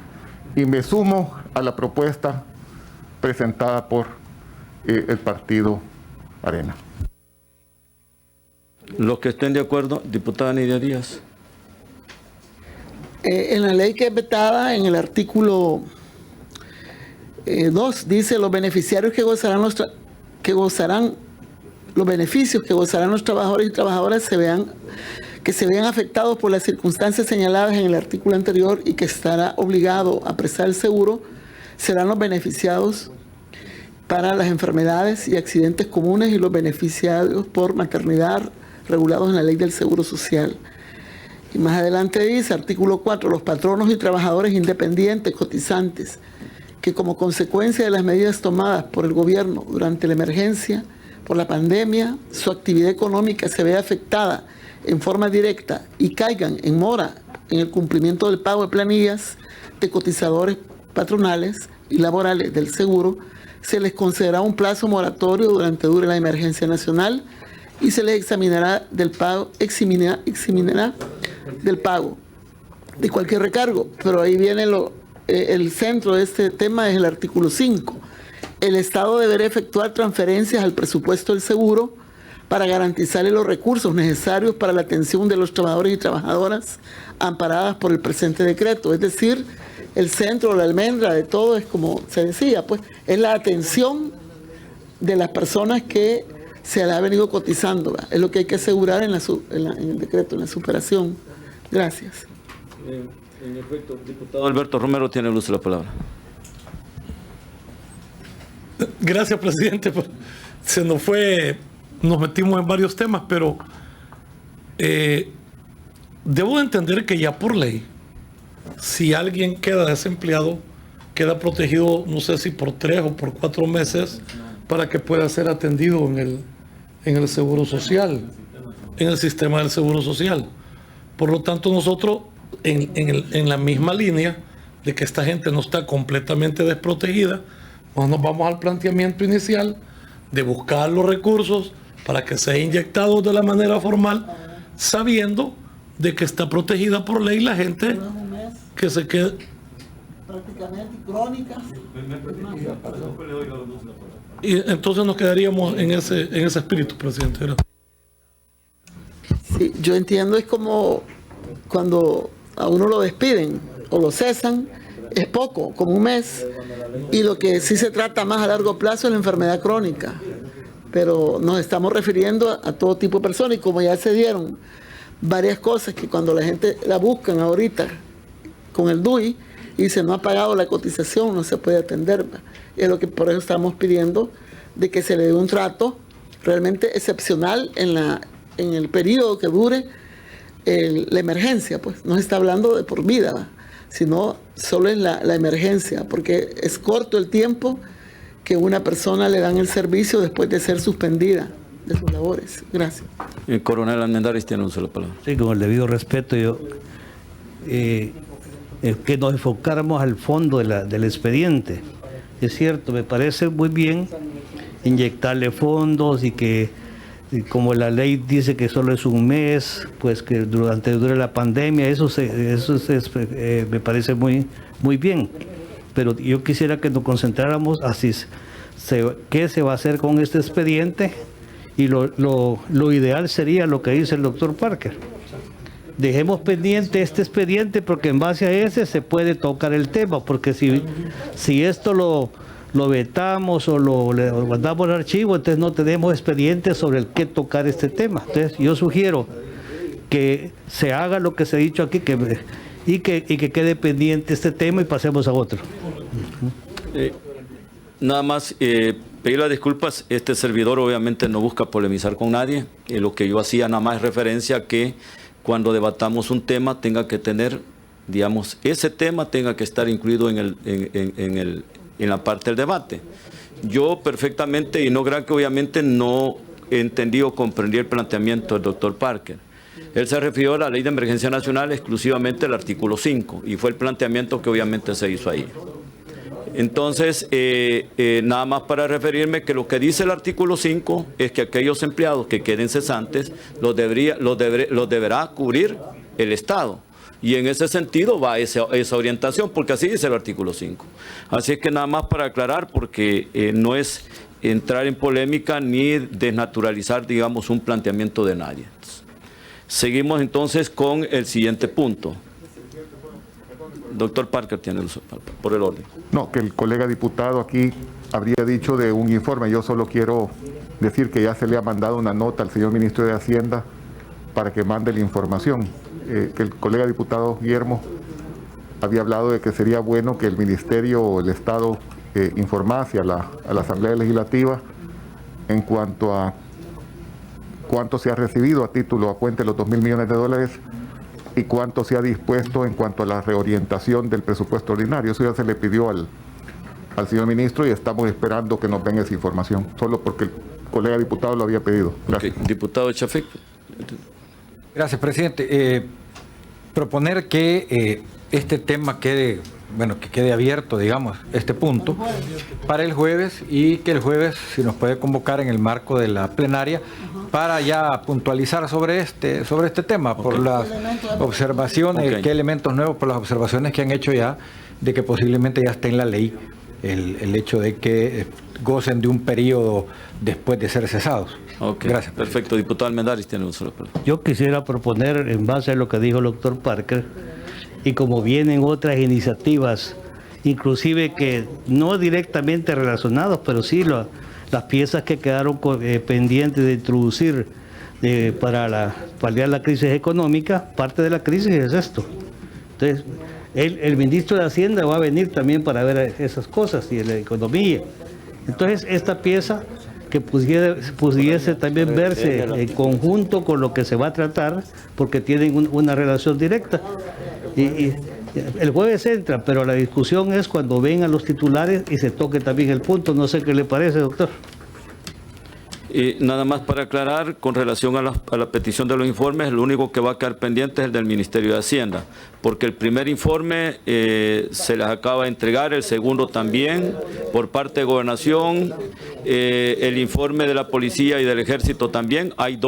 y me sumo a la propuesta presentada por el partido Arena. Los que estén de acuerdo, diputada Nidia Díaz. En la ley que es vetada, en el artículo 2, dice los beneficiarios los beneficios que gozarán los trabajadores y trabajadoras que se vean afectados por las circunstancias señaladas en el artículo anterior y que estará obligado a prestar el seguro, serán los beneficiados para las enfermedades y accidentes comunes y los beneficiados por maternidad regulados en la ley del Seguro Social. Y más adelante dice, artículo 4, los patronos y trabajadores independientes cotizantes que como consecuencia de las medidas tomadas por el gobierno durante la emergencia por la pandemia, su actividad económica se vea afectada en forma directa y caigan en mora en el cumplimiento del pago de planillas de cotizadores patronales y laborales del seguro, se les concederá un plazo moratorio durante dure la emergencia nacional y se les examinará del pago, eximinará del pago de cualquier recargo. Pero ahí viene el centro de este tema, es el artículo 5. El Estado deberá efectuar transferencias al presupuesto del seguro para garantizarle los recursos necesarios para la atención de los trabajadores y trabajadoras amparadas por el presente decreto. Es decir, el centro, la almendra de todo es como se decía, pues es la atención de las personas que se le ha venido cotizando, ¿verdad? Es lo que hay que asegurar en el decreto, en la superación. Gracias. En efecto, diputado Alberto Romero tiene el uso de la palabra. Gracias, presidente. Nos metimos en varios temas, pero debo de entender que ya por ley, si alguien queda desempleado, queda protegido, no sé si por 3 o por 4 meses, para que pueda ser atendido en el Seguro Social, en el sistema del Seguro Social. Por lo tanto, nosotros, en la misma línea de que esta gente no está completamente desprotegida, pues nos vamos al planteamiento inicial de buscar los recursos para que sea inyectado de la manera formal, sabiendo de que está protegida por ley la gente que se quede. Prácticamente crónica. Y entonces nos quedaríamos en ese espíritu, presidente. Sí, yo entiendo, es como cuando a uno lo despiden o lo cesan, es poco, como un mes, y lo que sí se trata más a largo plazo es la enfermedad crónica, pero nos estamos refiriendo a todo tipo de personas, y como ya se dieron varias cosas que cuando la gente la buscan ahorita con el DUI y se no ha pagado la cotización, no se puede atender. Es lo que por eso estamos pidiendo de que se le dé un trato realmente excepcional en el periodo que dure la emergencia, pues no se está hablando de por vida, ¿va? Sino solo en la emergencia, porque es corto el tiempo que una persona le dan el servicio después de ser suspendida de sus labores. Gracias. El coronel Almendares tiene un solo palabra. Sí, con el debido respeto, que nos enfocáramos al fondo del expediente. Es cierto, me parece muy bien inyectarle fondos y que como la ley dice que solo es un mes, pues que dure la pandemia, me parece muy bien. Pero yo quisiera que nos concentráramos así, qué se va a hacer con este expediente, y lo ideal sería lo que dice el doctor Parker. Dejemos pendiente este expediente porque en base a ese se puede tocar el tema, porque si esto lo vetamos o le mandamos al archivo, entonces no tenemos expedientes sobre el qué tocar este tema. Entonces yo sugiero que se haga lo que se ha dicho aquí y que quede pendiente este tema y pasemos a otro. Nada más pedir las disculpas. Este servidor obviamente no busca polemizar con nadie. Lo que yo hacía nada más es referencia a que cuando debatamos un tema tenga que tener, digamos, ese tema tenga que estar incluido en la parte del debate. Yo perfectamente, y no creo que obviamente no entendí o comprendí el planteamiento del doctor Parker. Él se refirió a la Ley de Emergencia Nacional exclusivamente al artículo 5, y fue el planteamiento que obviamente se hizo ahí. Entonces, nada más para referirme que lo que dice el artículo 5 es que aquellos empleados que queden cesantes los deberá cubrir el Estado. Y en ese sentido va esa orientación, porque así dice el artículo 5. Así es que nada más para aclarar, porque no es entrar en polémica ni desnaturalizar, digamos, un planteamiento de nadie. Seguimos entonces con el siguiente punto. Doctor Parker tiene por el orden. No, que el colega diputado aquí habría dicho de un informe. Yo solo quiero decir que ya se le ha mandado una nota al señor ministro de Hacienda para que mande la información. Que el colega diputado Guillermo había hablado de que sería bueno que el Ministerio o el Estado informase a la Asamblea Legislativa en cuanto a cuánto se ha recibido a título a cuenta de los 2.000 millones de dólares y cuánto se ha dispuesto en cuanto a la reorientación del presupuesto ordinario. Eso ya se le pidió al señor ministro y estamos esperando que nos venga esa información, solo porque el colega diputado lo había pedido. Gracias. Okay. Diputado Chafik. Gracias, presidente. Proponer que este tema quede abierto, digamos, este punto, para el jueves, y que el jueves, si nos puede convocar en el marco de la plenaria, para ya puntualizar sobre este tema, por las observaciones, qué elementos nuevos, por las observaciones que han hecho ya, de que posiblemente ya esté en la ley el hecho de que gocen de un periodo después de ser cesados. Gracias. Perfecto. Diputado Almendaris tiene un solo problema. Yo quisiera proponer, en base a lo que dijo el doctor Parker, y como vienen otras iniciativas, inclusive que no directamente relacionadas, pero sí las piezas que quedaron pendientes de introducir para paliar la crisis económica, parte de la crisis es esto. Entonces, el ministro de Hacienda va a venir también para ver esas cosas y de la economía. Entonces, esta pieza que pudiese también verse en conjunto con lo que se va a tratar, porque tienen una relación directa. Y el jueves entra, pero la discusión es cuando vengan los titulares y se toque también el punto. No sé qué le parece, doctor. Nada más para aclarar, con relación a la petición de los informes, lo único que va a quedar pendiente es el del Ministerio de Hacienda, porque el primer informe se les acaba de entregar, el segundo también, por parte de Gobernación, el informe de la Policía y del Ejército también. Hay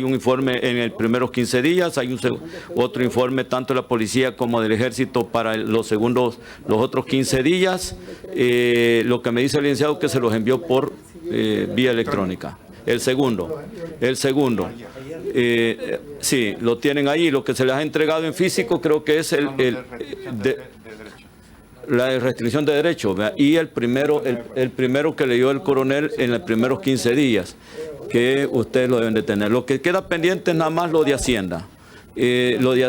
un informe en los primeros 15 días, hay otro informe tanto de la Policía como del Ejército para los otros 15 días. Lo que me dice el licenciado que se los envió por vía electrónica. El segundo, sí, lo tienen ahí. Lo que se les ha entregado en físico creo que es la restricción de derechos, y el primero que leyó el coronel en los primeros 15 días, que ustedes lo deben de tener. Lo que queda pendiente es nada más lo de Hacienda, en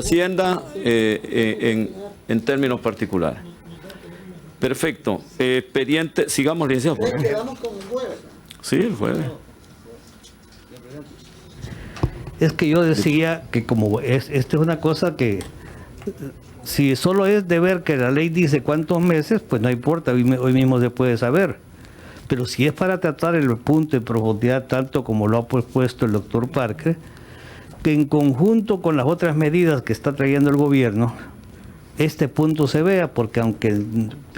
términos particulares. Perfecto. Expediente, sigamos, licenciado. Quedamos con el jueves. Sí, el jueves. Es que yo decía que como esta es una cosa que si solo es de ver que la ley dice cuántos meses, pues no importa, hoy mismo se puede saber. Pero si es para tratar el punto de profundidad, tanto como lo ha propuesto el doctor Parker, que en conjunto con las otras medidas que está trayendo el gobierno, este punto se vea, porque aunque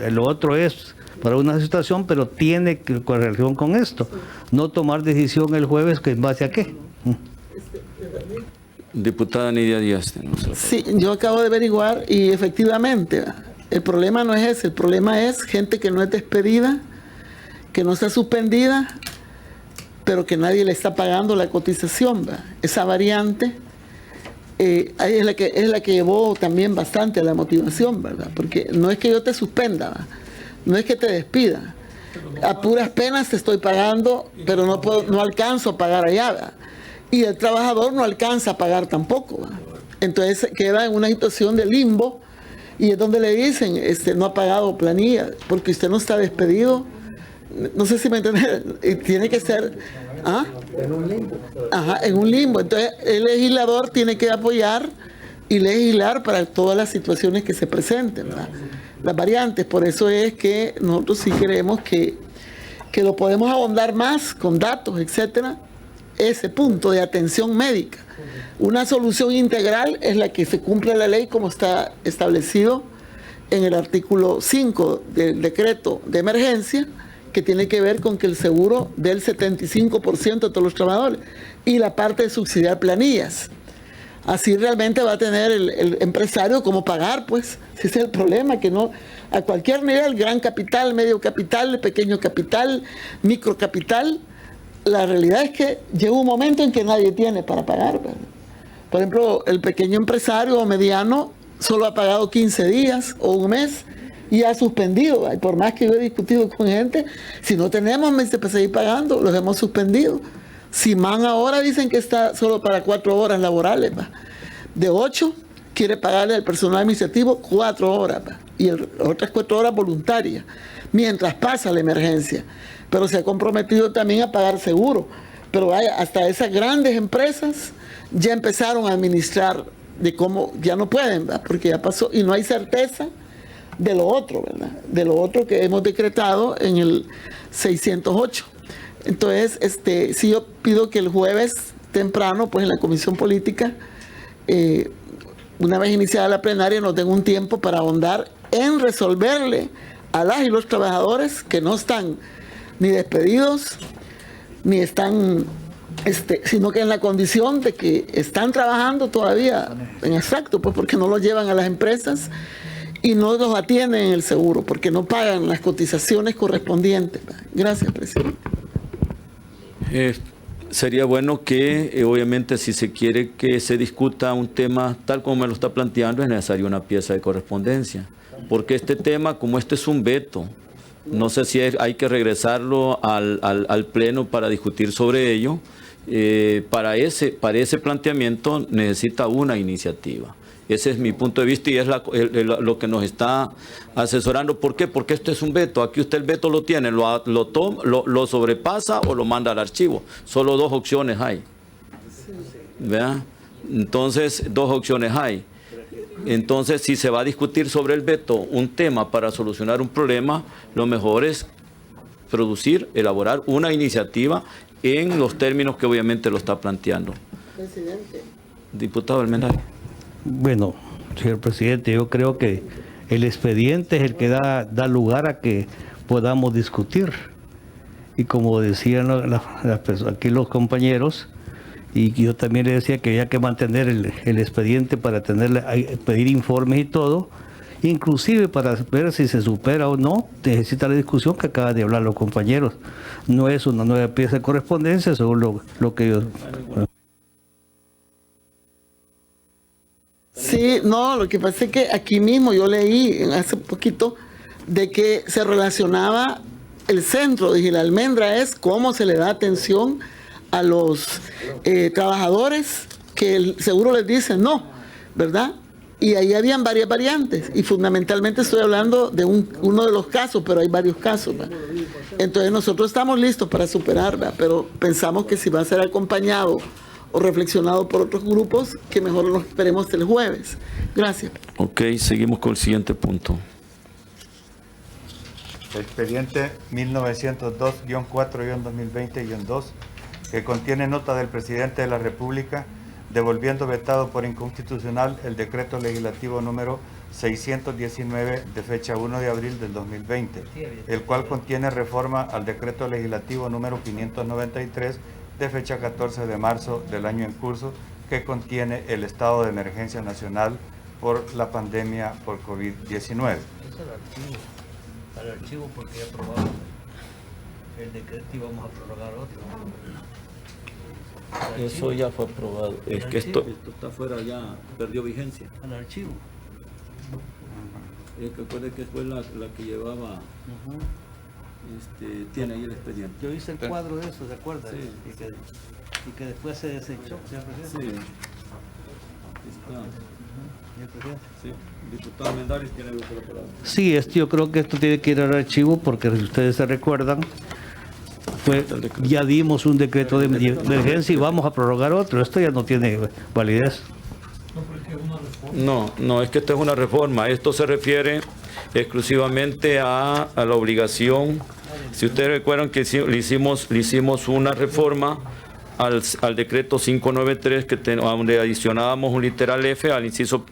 lo otro es para una situación, pero tiene que correlación con esto. No tomar decisión el jueves, que en base a qué. Diputada Nidia Díaz. Sí, yo acabo de averiguar y efectivamente el problema no es ese, el problema es gente que no es despedida, que no está suspendida, pero que nadie le está pagando la cotización, ¿va? Esa variante es la que llevó también bastante a la motivación, ¿verdad? Porque no es que yo te suspenda, ¿va? No es que te despida. A puras penas te estoy pagando, pero no alcanzo a pagar allá, ¿va? Y el trabajador no alcanza a pagar tampoco, ¿va? Entonces queda en una situación de limbo y es donde le dicen, no ha pagado planilla, porque usted no está despedido. No sé si me entienden, tiene que ser en un limbo. Ajá, en un limbo. Entonces el legislador tiene que apoyar y legislar para todas las situaciones que se presenten, ¿verdad? Las variantes. Por eso es que nosotros sí creemos que lo podemos ahondar más con datos, etcétera. Ese punto de atención médica. Una solución integral es la que se cumple la ley como está establecido en el artículo 5 del decreto de emergencia, que tiene que ver con que el seguro dé el 75% de todos los trabajadores y la parte de subsidiar planillas. Así realmente va a tener el empresario cómo pagar, pues, si ese es el problema, que no, a cualquier nivel, gran capital, medio capital, pequeño capital, micro capital, la realidad es que llega un momento en que nadie tiene para pagar, ¿verdad? Por ejemplo, el pequeño empresario o mediano solo ha pagado 15 días o un mes y ha suspendido. Y por más que yo he discutido con gente, si no tenemos meses para seguir pagando, los hemos suspendido. Simán ahora dicen que está solo para 4 horas laborales, ¿va? De 8 quiere pagarle al personal administrativo 4 horas, ¿va? Y otras 4 horas voluntarias, mientras pasa la emergencia. Pero se ha comprometido también a pagar seguro. Pero vaya, hasta esas grandes empresas ya empezaron a administrar de cómo ya no pueden, ¿va? Porque ya pasó y no hay certeza de lo otro, ¿verdad? De lo otro que hemos decretado en el 608. Entonces, sí, yo pido que el jueves temprano, pues en la Comisión Política, una vez iniciada la plenaria, nos den un tiempo para ahondar en resolverle a las y los trabajadores que no están ni despedidos, ni están, sino que en la condición de que están trabajando todavía en exacto, pues porque no los llevan a las empresas y no los atienden en el seguro, porque no pagan las cotizaciones correspondientes. Gracias, presidente. Sería bueno que, obviamente, si se quiere que se discuta un tema tal como me lo está planteando, es necesaria una pieza de correspondencia. Porque este tema, como este es un veto, no sé si hay que regresarlo al Pleno para discutir sobre ello. Para ese planteamiento necesita una iniciativa. Ese es mi punto de vista y es lo que nos está asesorando. ¿Por qué? Porque esto es un veto. Aquí usted el veto lo tiene, lo sobrepasa o lo manda al archivo. Solo 2 opciones hay. ¿Vea? Entonces, 2 opciones hay. Entonces, si se va a discutir sobre el veto un tema para solucionar un problema, lo mejor es elaborar una iniciativa en los términos que obviamente lo está planteando. Presidente. Diputado Almendares. Bueno, señor presidente, yo creo que el expediente es el que da lugar a que podamos discutir. Y como decían aquí los compañeros, y yo también le decía que había que mantener el expediente para pedir informes y todo, inclusive para ver si se supera o no, necesita la discusión que acaban de hablar los compañeros. No es una nueva pieza de correspondencia, según lo que ellos... Sí, no, lo que pasa es que aquí mismo yo leí hace poquito de que se relacionaba el centro de Gil Almendra, es cómo se le da atención a los trabajadores que el seguro les dice no, ¿verdad? Y ahí habían varias variantes y fundamentalmente estoy hablando de uno de los casos, pero hay varios casos, ¿verdad? Entonces nosotros estamos listos para superar, ¿verdad? Pero pensamos que si va a ser acompañado o reflexionado por otros grupos, que mejor lo esperemos el jueves. Gracias. Ok, seguimos con el siguiente punto. Expediente 1902-4-2020-2, que contiene nota del presidente de la República devolviendo vetado por inconstitucional el decreto legislativo número 619 de fecha 1 de abril del 2020, el cual contiene reforma al decreto legislativo número 593 de fecha 14 de marzo del año en curso, que contiene el estado de emergencia nacional por la pandemia por COVID-19. Al archivo porque ya aprobamos el decreto y vamos a prorrogar otro. Eso ya fue aprobado. Es que esto está fuera ya, perdió vigencia. Al archivo. Es que acuerde que fue la que llevaba, tiene ahí el expediente. Yo hice el cuadro de eso, ¿se acuerda? Sí. Y que después se desechó, señor presidente. Sí. Está. Señor presidente. Sí. Diputado Mendares tiene algo que palabra. Sí, yo creo que esto tiene que ir al archivo porque si ustedes se recuerdan, ya dimos un decreto de emergencia y vamos a prorrogar otro. Esto ya no tiene validez. No, es que esto es una reforma. Esto se refiere exclusivamente a la obligación. Si ustedes recuerdan que le hicimos una reforma al decreto 593, donde adicionábamos un literal F al inciso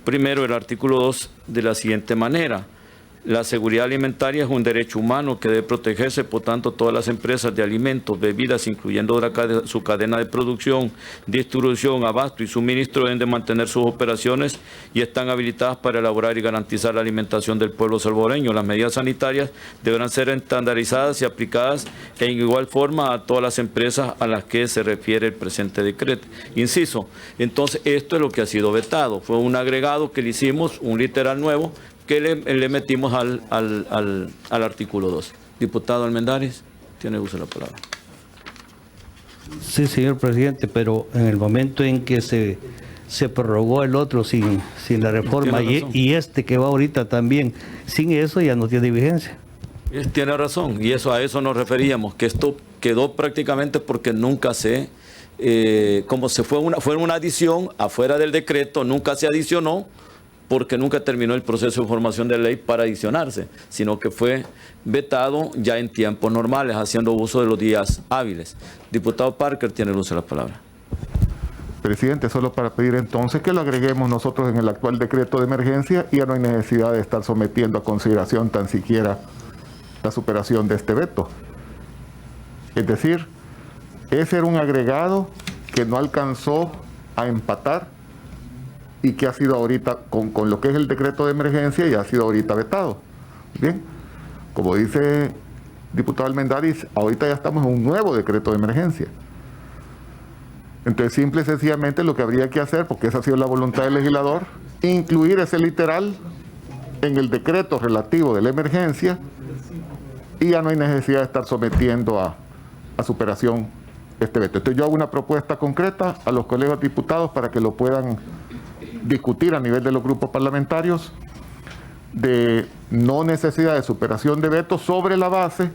primero del artículo 2 de la siguiente manera: la seguridad alimentaria es un derecho humano que debe protegerse, por tanto todas las empresas de alimentos, bebidas, incluyendo su cadena de producción, distribución, abasto y suministro, deben de mantener sus operaciones y están habilitadas para elaborar y garantizar la alimentación del pueblo salvadoreño. Las medidas sanitarias deberán ser estandarizadas y aplicadas en igual forma a todas las empresas a las que se refiere el presente decreto. Inciso, entonces esto es lo que ha sido vetado, fue un agregado que le hicimos, un literal nuevo, que le metimos al artículo 2. Diputado Almendares, tiene uso de la palabra. Sí, señor presidente, pero en el momento en que se prorrogó el otro sin la reforma y este que va ahorita también, sin eso ya no tiene vigencia. Tiene razón, y a eso nos referíamos, que esto quedó prácticamente porque nunca como se fue una adición afuera del decreto, nunca se adicionó, porque nunca terminó el proceso de formación de ley para adicionarse, sino que fue vetado ya en tiempos normales, haciendo uso de los días hábiles. Diputado Parker tiene el uso de la palabra. Presidente, solo para pedir entonces que lo agreguemos nosotros en el actual decreto de emergencia y ya no hay necesidad de estar sometiendo a consideración tan siquiera la superación de este veto. Es decir, ese era un agregado que no alcanzó a empatar y que ha sido ahorita, con lo que es el decreto de emergencia, y ha sido ahorita vetado. Bien, como dice diputado Almendaris, ahorita ya estamos en un nuevo decreto de emergencia. Entonces, simple y sencillamente lo que habría que hacer, porque esa ha sido la voluntad del legislador, incluir ese literal en el decreto relativo de la emergencia, y ya no hay necesidad de estar sometiendo a superación este veto. Entonces, yo hago una propuesta concreta a los colegas diputados para que lo puedan discutir a nivel de los grupos parlamentarios, de no necesidad de superación de veto, sobre la base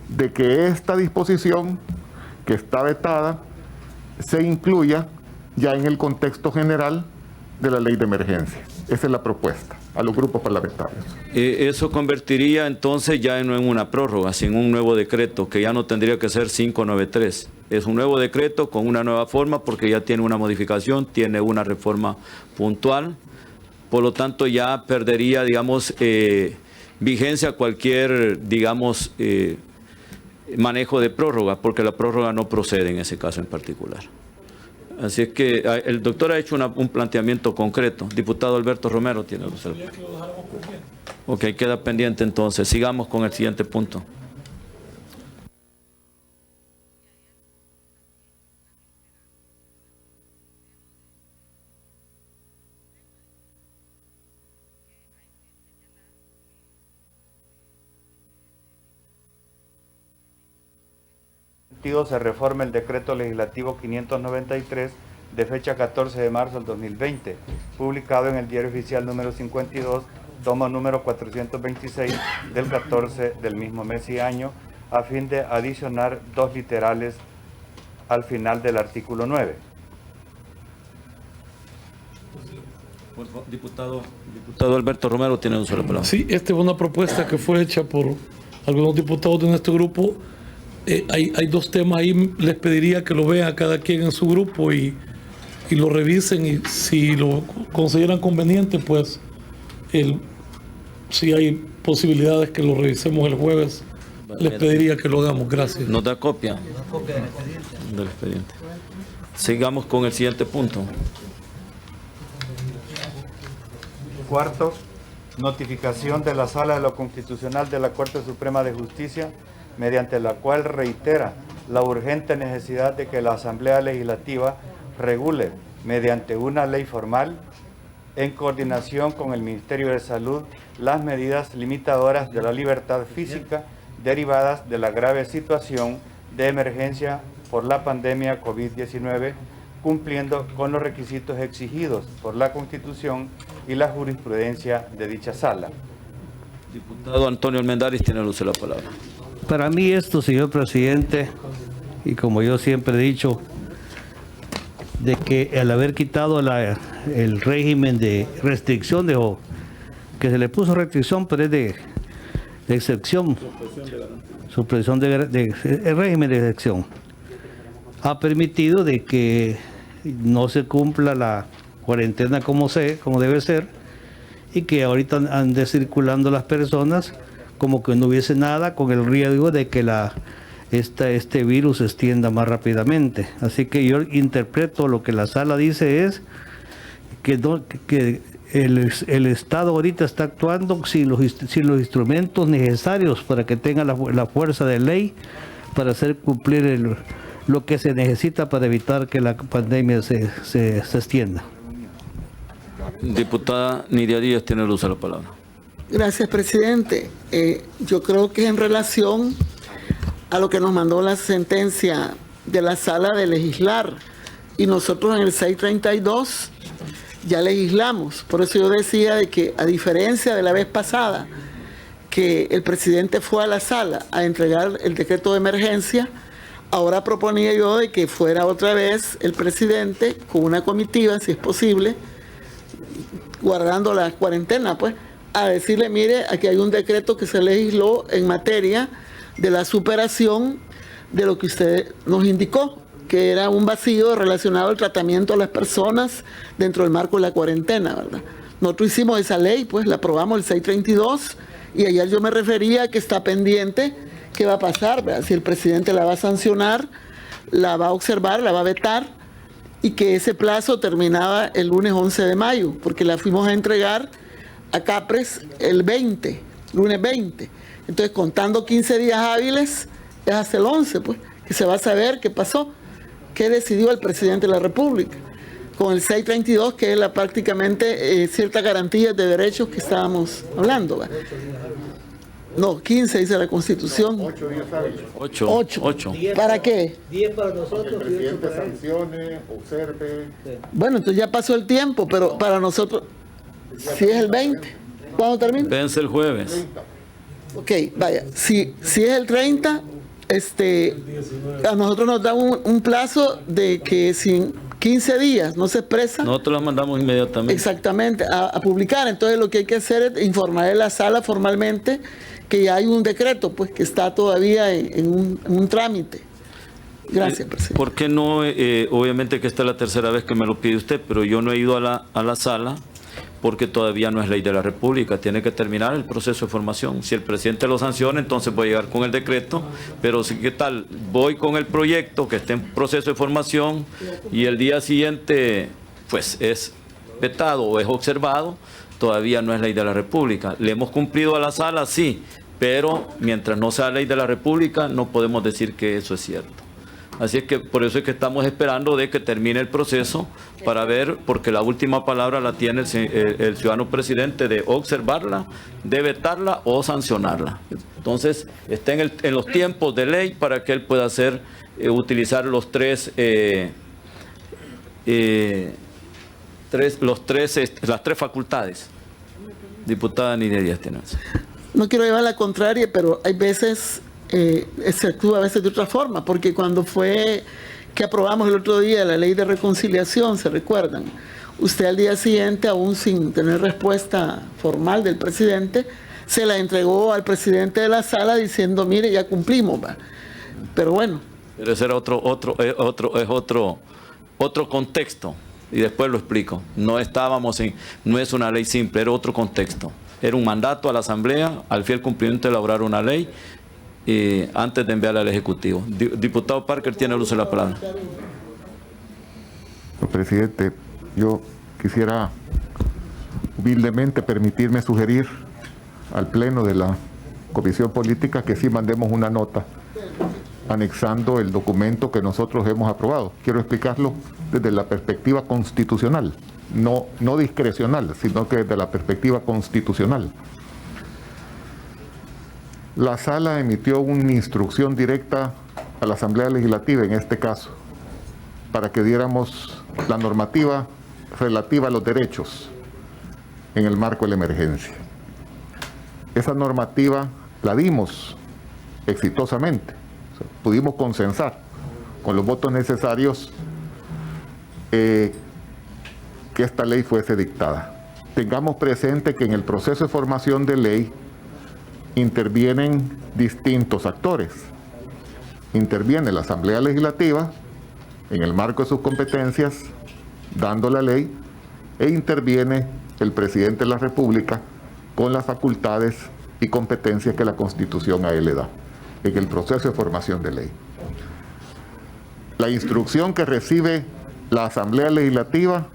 de que esta disposición que está vetada se incluya ya en el contexto general de la ley de emergencia. Esa es la propuesta a los grupos parlamentarios. Eso convertiría entonces ya no en una prórroga, sino en un nuevo decreto, que ya no tendría que ser 593. Es un nuevo decreto con una nueva forma, porque ya tiene una modificación, tiene una reforma puntual. Por lo tanto, ya perdería, digamos, vigencia cualquier, digamos, manejo de prórroga, porque la prórroga no procede en ese caso en particular. Así es que el doctor ha hecho un planteamiento concreto. Diputado Alberto Romero tiene que hacer. Ok, queda pendiente entonces. Sigamos con el siguiente punto. Se reforma el decreto legislativo 593 de fecha 14 de marzo del 2020, publicado en el Diario Oficial número 52, tomo número 426 del 14 del mismo mes y año, a fin de adicionar dos literales al final del artículo 9. Diputado Alberto Romero tiene un solo palabra. Sí, esta es una propuesta que fue hecha por algunos diputados de nuestro grupo. Hay dos temas ahí, les pediría que lo vean cada quien en su grupo y lo revisen, y si lo consideran conveniente, pues si hay posibilidades que lo revisemos el jueves, les pediría que lo hagamos. Gracias. ¿Nos da copia del expediente? Sigamos con el siguiente punto. Cuarto, notificación de la Sala de lo Constitucional de la Corte Suprema de Justicia, mediante la cual reitera la urgente necesidad de que la Asamblea Legislativa regule mediante una ley formal, en coordinación con el Ministerio de Salud, las medidas limitadoras de la libertad física derivadas de la grave situación de emergencia por la pandemia COVID-19, cumpliendo con los requisitos exigidos por la Constitución y la jurisprudencia de dicha sala. Diputado Antonio Almendaris tiene el uso de la palabra. Para mí esto, señor presidente, y como yo siempre he dicho, de que al haber quitado el régimen de restricción, que se le puso restricción, pero es de excepción, supresión el régimen de excepción, ha permitido de que no se cumpla la cuarentena como debe ser, y que ahorita ande circulando las personas como que no hubiese nada, con el riesgo de que este virus se extienda más rápidamente. Así que yo interpreto lo que la sala dice es que el Estado ahorita está actuando sin los instrumentos necesarios para que tenga la fuerza de ley para hacer cumplir lo que se necesita para evitar que la pandemia se extienda. Diputada Nidia Díaz tiene el uso de la palabra. Gracias, presidente. Yo creo que en relación a lo que nos mandó la sentencia de la Sala de Legislar, y nosotros en el 632 ya legislamos. Por eso yo decía de que, a diferencia de la vez pasada, que el presidente fue a la sala a entregar el decreto de emergencia, ahora proponía yo de que fuera otra vez el presidente con una comitiva, si es posible, guardando la cuarentena, pues, a decirle, mire, aquí hay un decreto que se legisló en materia de la superación de lo que usted nos indicó, que era un vacío relacionado al tratamiento a las personas dentro del marco de la cuarentena, ¿verdad? Nosotros hicimos esa ley, pues la aprobamos el 632, y ayer yo me refería a que está pendiente qué va a pasar, ¿verdad? Si el presidente la va a sancionar, la va a observar, la va a vetar, y que ese plazo terminaba el lunes 11 de mayo, porque la fuimos a entregar a CAPRES el 20, lunes 20. Entonces, contando 15 días hábiles, es hasta el 11, pues, que se va a saber qué pasó, qué decidió el presidente de la República, con el 632, que es prácticamente cierta garantía de derechos que estábamos hablando, ¿verdad? No, 15 dice la Constitución. 8 días hábiles. 8. ¿Para qué? 10 para nosotros. Que el presidente sancione, observe. Bueno, entonces ya pasó el tiempo, pero para nosotros, si es el 20, ¿cuándo termina? Vence el jueves. Ok, vaya, si es el 30, a nosotros nos da un plazo de que sin 15 días no se expresa. Nosotros la mandamos inmediatamente. Exactamente, a publicar. Entonces lo que hay que hacer es informar a la sala formalmente que ya hay un decreto, pues que está todavía en un trámite. Gracias, presidente. ¿Por qué no? Obviamente que esta es la tercera vez que me lo pide usted, pero yo no he ido a la sala porque todavía no es ley de la República. Tiene que terminar el proceso de formación. Si el presidente lo sanciona, entonces voy a llegar con el decreto, pero si qué tal, voy con el proyecto que está en proceso de formación y el día siguiente pues es vetado o es observado, todavía no es ley de la República. ¿Le hemos cumplido a la sala? Sí, pero mientras no sea ley de la República no podemos decir que eso es cierto. Así es que por eso es que estamos esperando de que termine el proceso para ver, porque la última palabra la tiene el ciudadano presidente de observarla, de vetarla o sancionarla. Entonces está en los tiempos de ley para que él pueda utilizar las tres facultades. Diputada Nidia Díaz tiene. No quiero llevar la contraria, pero hay veces se actúa a veces de otra forma, porque cuando fue que aprobamos el otro día la ley de reconciliación, ¿se recuerdan? Usted al día siguiente, aún sin tener respuesta formal del presidente, se la entregó al presidente de la sala diciendo, mire, ya cumplimos, ¿va? Pero bueno. Pero ese era otro contexto. Y después lo explico. No es una ley simple, era otro contexto. Era un mandato a la Asamblea, al fiel cumplimiento de elaborar una ley antes de enviarla al Ejecutivo. Diputado Parker tiene el uso de la palabra. Presidente, yo quisiera humildemente permitirme sugerir al Pleno de la Comisión Política que sí mandemos una nota anexando el documento que nosotros hemos aprobado. Quiero explicarlo desde la perspectiva constitucional, no discrecional, sino que desde la perspectiva constitucional. La Sala emitió una instrucción directa a la Asamblea Legislativa, en este caso, para que diéramos la normativa relativa a los derechos en el marco de la emergencia. Esa normativa la dimos exitosamente. O sea, pudimos consensar con los votos necesarios que esta ley fuese dictada. Tengamos presente que en el proceso de formación de ley intervienen distintos actores. Interviene la Asamblea Legislativa en el marco de sus competencias, dando la ley, e interviene el Presidente de la República con las facultades y competencias que la Constitución a él le da en el proceso de formación de ley. La instrucción que recibe la Asamblea Legislativa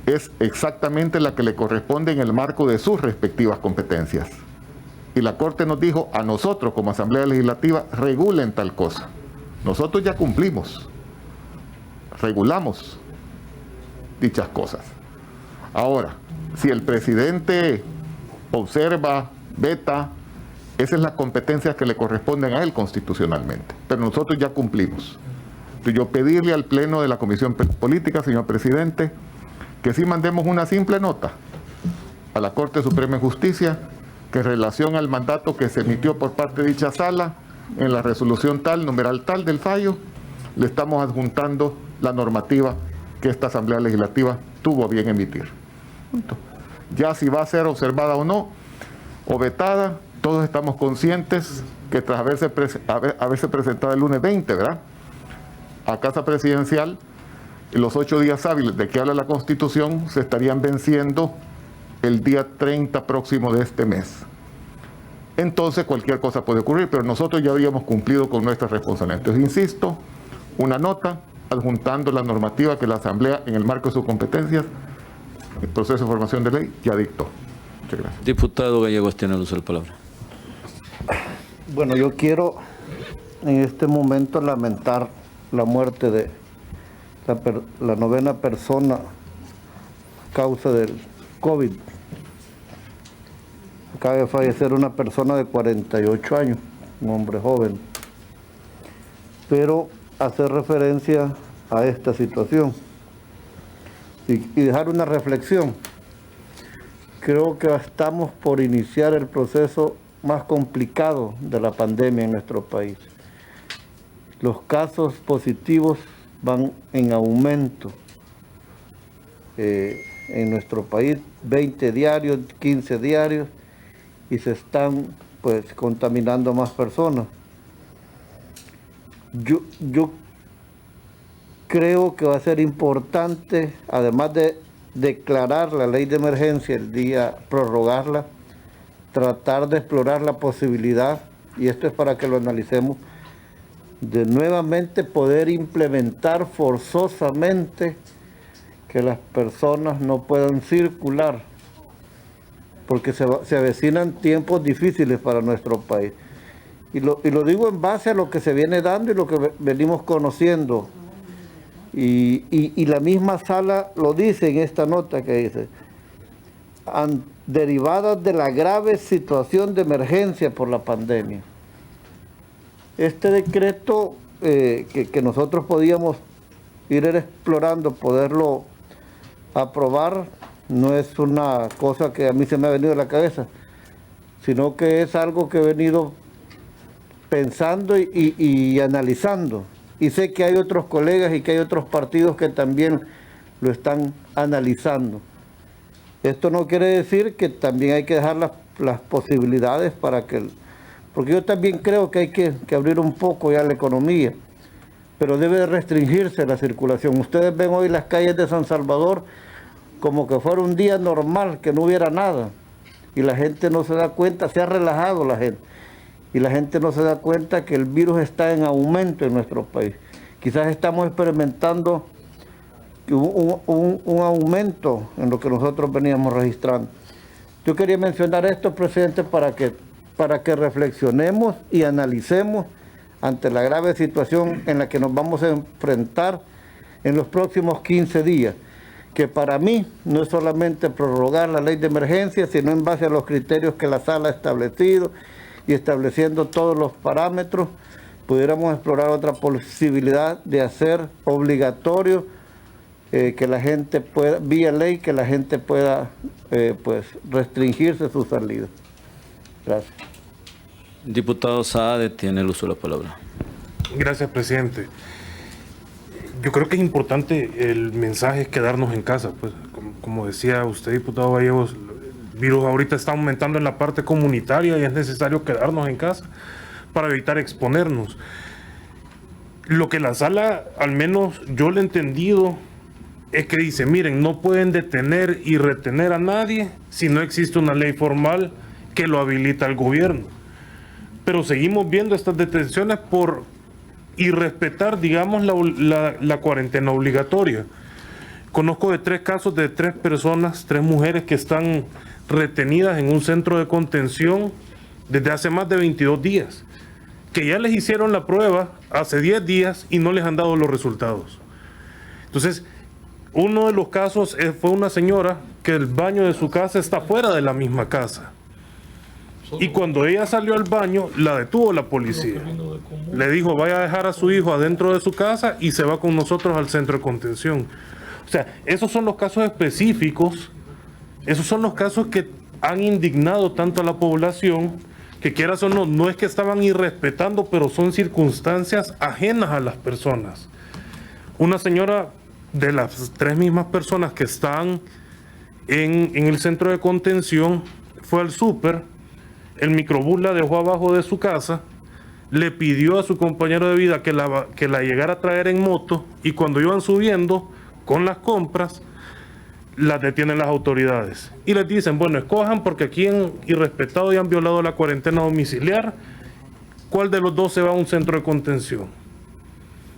es exactamente la que le corresponde en el marco de sus respectivas competencias. Y la Corte nos dijo a nosotros como Asamblea Legislativa, regulen tal cosa. Nosotros ya cumplimos, regulamos dichas cosas. Ahora, si el presidente observa, veta, esa es la competencia que le corresponden a él constitucionalmente. Pero nosotros ya cumplimos. Entonces, yo pedirle al Pleno de la Comisión Política, señor presidente, que sí mandemos una simple nota a la Corte Suprema de Justicia que en relación al mandato que se emitió por parte de dicha sala, en la resolución tal, numeral tal del fallo, le estamos adjuntando la normativa que esta Asamblea Legislativa tuvo a bien emitir. Ya si va a ser observada o no, o vetada, todos estamos conscientes que tras haberse presentado el lunes 20, ¿verdad?, a Casa Presidencial, los 8 días hábiles de que habla la Constitución se estarían venciendo el día 30 próximo de este mes. Entonces cualquier cosa puede ocurrir, pero nosotros ya habíamos cumplido con nuestras responsabilidades. Entonces, insisto, una nota adjuntando la normativa que la Asamblea, en el marco de sus competencias, el proceso de formación de ley, ya dictó. Muchas gracias. Diputado Gallegos tiene el uso de la palabra. Bueno, yo quiero en este momento lamentar la muerte de la 9ª persona a causa del COVID. Acaba de fallecer una persona de 48 años, un hombre joven. Pero hacer referencia a esta situación y dejar una reflexión. Creo que estamos por iniciar el proceso más complicado de la pandemia en nuestro país. Los casos positivos van en aumento en nuestro país, 20 diarios, 15 diarios, y se están pues contaminando más personas. Yo creo que va a ser importante, además de declarar la ley de emergencia prorrogarla, tratar de explorar la posibilidad, y esto es para que lo analicemos, de nuevamente poder implementar forzosamente que las personas no puedan circular, porque se avecinan tiempos difíciles para nuestro país. Y lo digo en base a lo que se viene dando y lo que venimos conociendo. Y la misma sala lo dice en esta nota que dice, derivadas de la grave situación de emergencia por la pandemia. Este decreto que nosotros podíamos ir explorando, poderlo aprobar, no es una cosa que a mí se me ha venido a la cabeza, sino que es algo que he venido pensando y analizando. Y sé que hay otros colegas y que hay otros partidos que también lo están analizando. Esto no quiere decir que también hay que dejar las posibilidades para que... Porque yo también creo que hay que abrir un poco ya la economía. pero debe de restringirse la circulación. Ustedes ven hoy las calles de San Salvador como que fuera un día normal, que no hubiera nada. Y la gente no se da cuenta, se ha relajado la gente. Y la gente no se da cuenta que el virus está en aumento en nuestro país. Quizás estamos experimentando un aumento en lo que nosotros veníamos registrando. Yo quería mencionar esto, presidente, para que reflexionemos y analicemos ante la grave situación en la que nos vamos a enfrentar en los próximos 15 días, que para mí no es solamente prorrogar la ley de emergencia, sino en base a los criterios que la sala ha establecido y estableciendo todos los parámetros, pudiéramos explorar otra posibilidad de hacer obligatorio que la gente pueda, vía ley, que la gente pueda pues restringirse su salida. Gracias. Diputado Saade tiene el uso de la palabra. Gracias, presidente. Yo creo que es importante el mensaje quedarnos en casa. Pues, como decía usted, diputado Gallegos, el virus ahorita está aumentando en la parte comunitaria y es necesario quedarnos en casa para evitar exponernos. Lo que la sala, al menos yo lo he entendido, es que dice, miren, no pueden detener y retener a nadie si no existe una ley formal que lo habilita al gobierno. Pero seguimos viendo estas detenciones por irrespetar, digamos, la cuarentena obligatoria. Conozco de 3 casos de 3 personas, 3 mujeres que están retenidas en un centro de contención desde hace más de 22 días, que ya les hicieron la prueba hace 10 días y no les han dado los resultados. Entonces, uno de los casos fue una señora que el baño de su casa está fuera de la misma casa. Y cuando ella salió al baño, la detuvo la policía. Le dijo, vaya a dejar a su hijo adentro de su casa y se va con nosotros al centro de contención. O sea, esos son los casos específicos, esos son los casos que han indignado tanto a la población, que quieras o no, no es que estaban irrespetando, pero son circunstancias ajenas a las personas. Una señora de las 3 mismas personas que están en el centro de contención fue al súper, el microbús la dejó abajo de su casa, le pidió a su compañero de vida que la llegara a traer en moto, y cuando iban subiendo con las compras, las detienen las autoridades y les dicen, bueno, escojan porque aquí han irrespetado y han violado la cuarentena domiciliar, ¿cuál de los 2 se va a un centro de contención?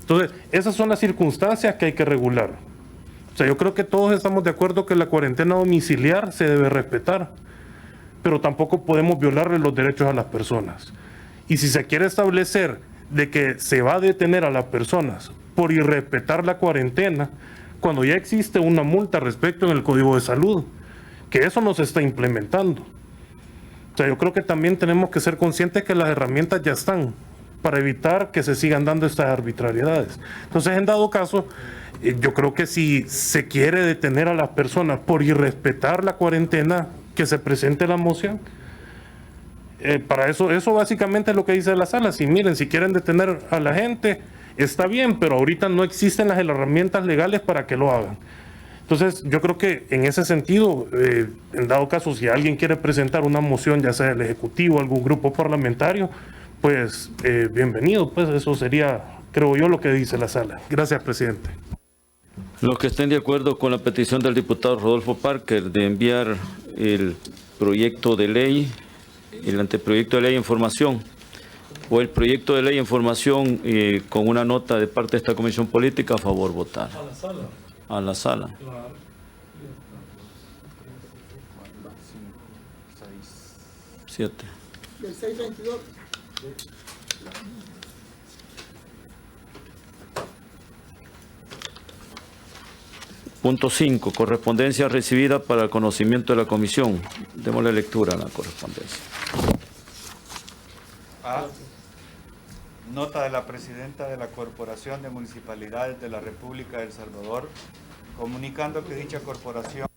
Entonces, esas son las circunstancias que hay que regular. O sea, yo creo que todos estamos de acuerdo que la cuarentena domiciliar se debe respetar, pero tampoco podemos violarle los derechos a las personas. Y si se quiere establecer de que se va a detener a las personas por irrespetar la cuarentena, cuando ya existe una multa respecto en el Código de Salud, que eso no se está implementando. O sea, yo creo que también tenemos que ser conscientes que las herramientas ya están para evitar que se sigan dando estas arbitrariedades. Entonces, en dado caso, yo creo que si se quiere detener a las personas por irrespetar la cuarentena, que se presente la moción. Para eso básicamente es lo que dice la sala. Si miren, si quieren detener a la gente, está bien, pero ahorita no existen las herramientas legales para que lo hagan. Entonces, yo creo que en ese sentido, en dado caso, si alguien quiere presentar una moción, ya sea el Ejecutivo o algún grupo parlamentario, pues bienvenido, pues eso sería, creo yo, lo que dice la sala. Gracias, presidente. Los que estén de acuerdo con la petición del diputado Rodolfo Parker de enviar el proyecto de ley, el anteproyecto de ley en formación, o el proyecto de ley en formación con una nota de parte de esta comisión política, a favor, votar. A la sala. A la sala. Claro. 7. Del 622. Punto 5. Correspondencia recibida para el conocimiento de la comisión. Démosle lectura a la correspondencia. A. Nota de la presidenta de la Corporación de Municipalidades de la República de El Salvador, comunicando que dicha corporación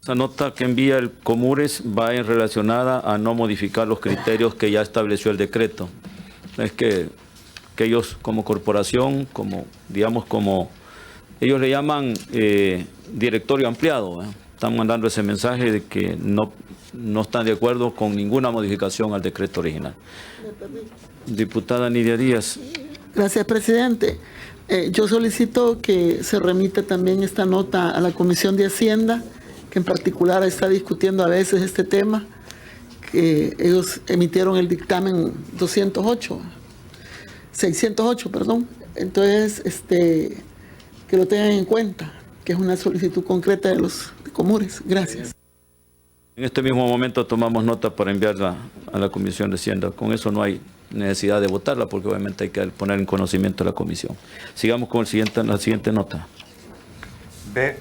Esa nota que envía el Comures va en relacionada a no modificar los criterios que ya estableció el decreto. Es que ellos como corporación, como digamos, como ellos le llaman directorio ampliado, están mandando ese mensaje de que no están de acuerdo con ninguna modificación al decreto original. Diputada Nidia Díaz. Gracias, presidente. Yo solicito que se remita también esta nota a la Comisión de Hacienda, que en particular está discutiendo a veces este tema, que ellos emitieron el dictamen 608, perdón. Entonces, que lo tengan en cuenta, que es una solicitud concreta de los Comures. Gracias. En este mismo momento tomamos nota para enviarla a la Comisión de Hacienda. Con eso no hay necesidad de votarla, porque obviamente hay que poner en conocimiento a la Comisión. Sigamos con la siguiente nota. B.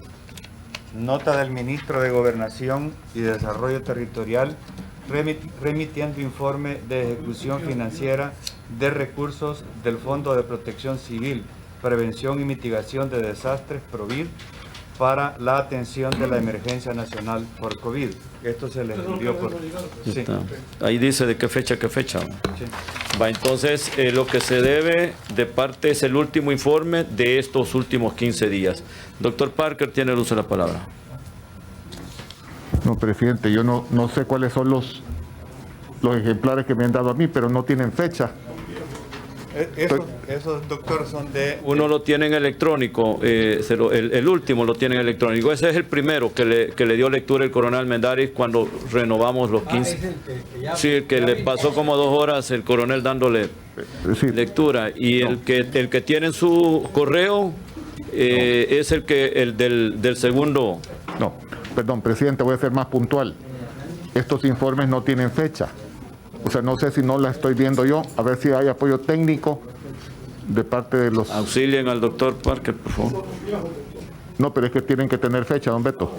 Nota del Ministro de Gobernación y Desarrollo Territorial remitiendo informe de ejecución financiera de recursos del Fondo de Protección Civil, Prevención y Mitigación de Desastres, PROVID, para la atención de la emergencia nacional por COVID. Esto se les envió por... Sí. Ahí dice de qué fecha. Sí. Va, entonces, lo que se debe de parte es el último informe de estos últimos 15 días. Doctor Parker, tiene el uso de la palabra. No, presidente, yo no sé cuáles son los ejemplares que me han dado a mí, pero no tienen fecha. Esos, doctor, son de... Uno lo tiene en electrónico, el último lo tiene en electrónico. Ese es el primero que le dio lectura el coronel Mendaris cuando renovamos los 15. Sí, el que le pasó como 2 horas el coronel dándole lectura. Y el que tiene en su correo es el del segundo. No, perdón, presidente, voy a ser más puntual. Estos informes no tienen fecha. O sea, no sé si no la estoy viendo yo, a ver si hay apoyo técnico de parte de los... Auxilien al doctor Parker, por favor. No, pero es que tienen que tener fecha, don Beto.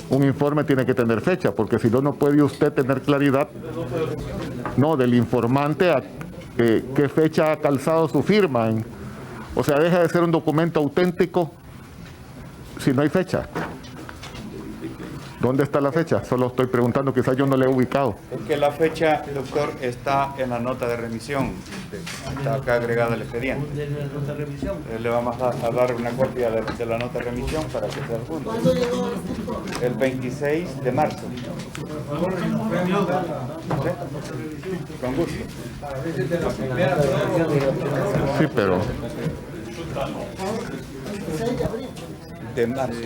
Un informe tiene que tener fecha, porque si no, no puede usted tener claridad, no, del informante a qué fecha ha calzado su firma. O sea, deja de ser un documento auténtico si no hay fecha. ¿Dónde está la fecha? Solo estoy preguntando, quizás yo no le he ubicado. Es que la fecha, doctor, está en la nota de remisión. Está acá agregada al expediente. Le vamos a dar una copia de la nota de remisión para que se adjunte. El 26 de marzo. Con gusto. Sí, pero... De marzo.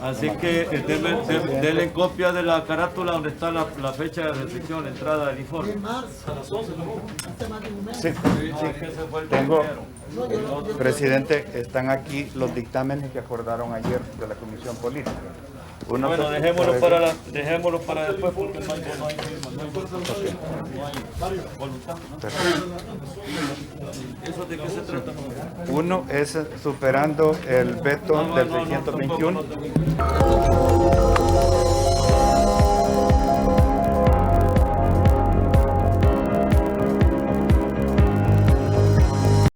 Así que denle copia de la carátula donde está la fecha de restricción, la entrada del informe. Sí. Tengo, presidente, están aquí los dictámenes que acordaron ayer de la Comisión Política. Bueno, dejémoslo para después porque no hay voluntad. ¿Eso de qué se trata? Uno es superando el veto del 621.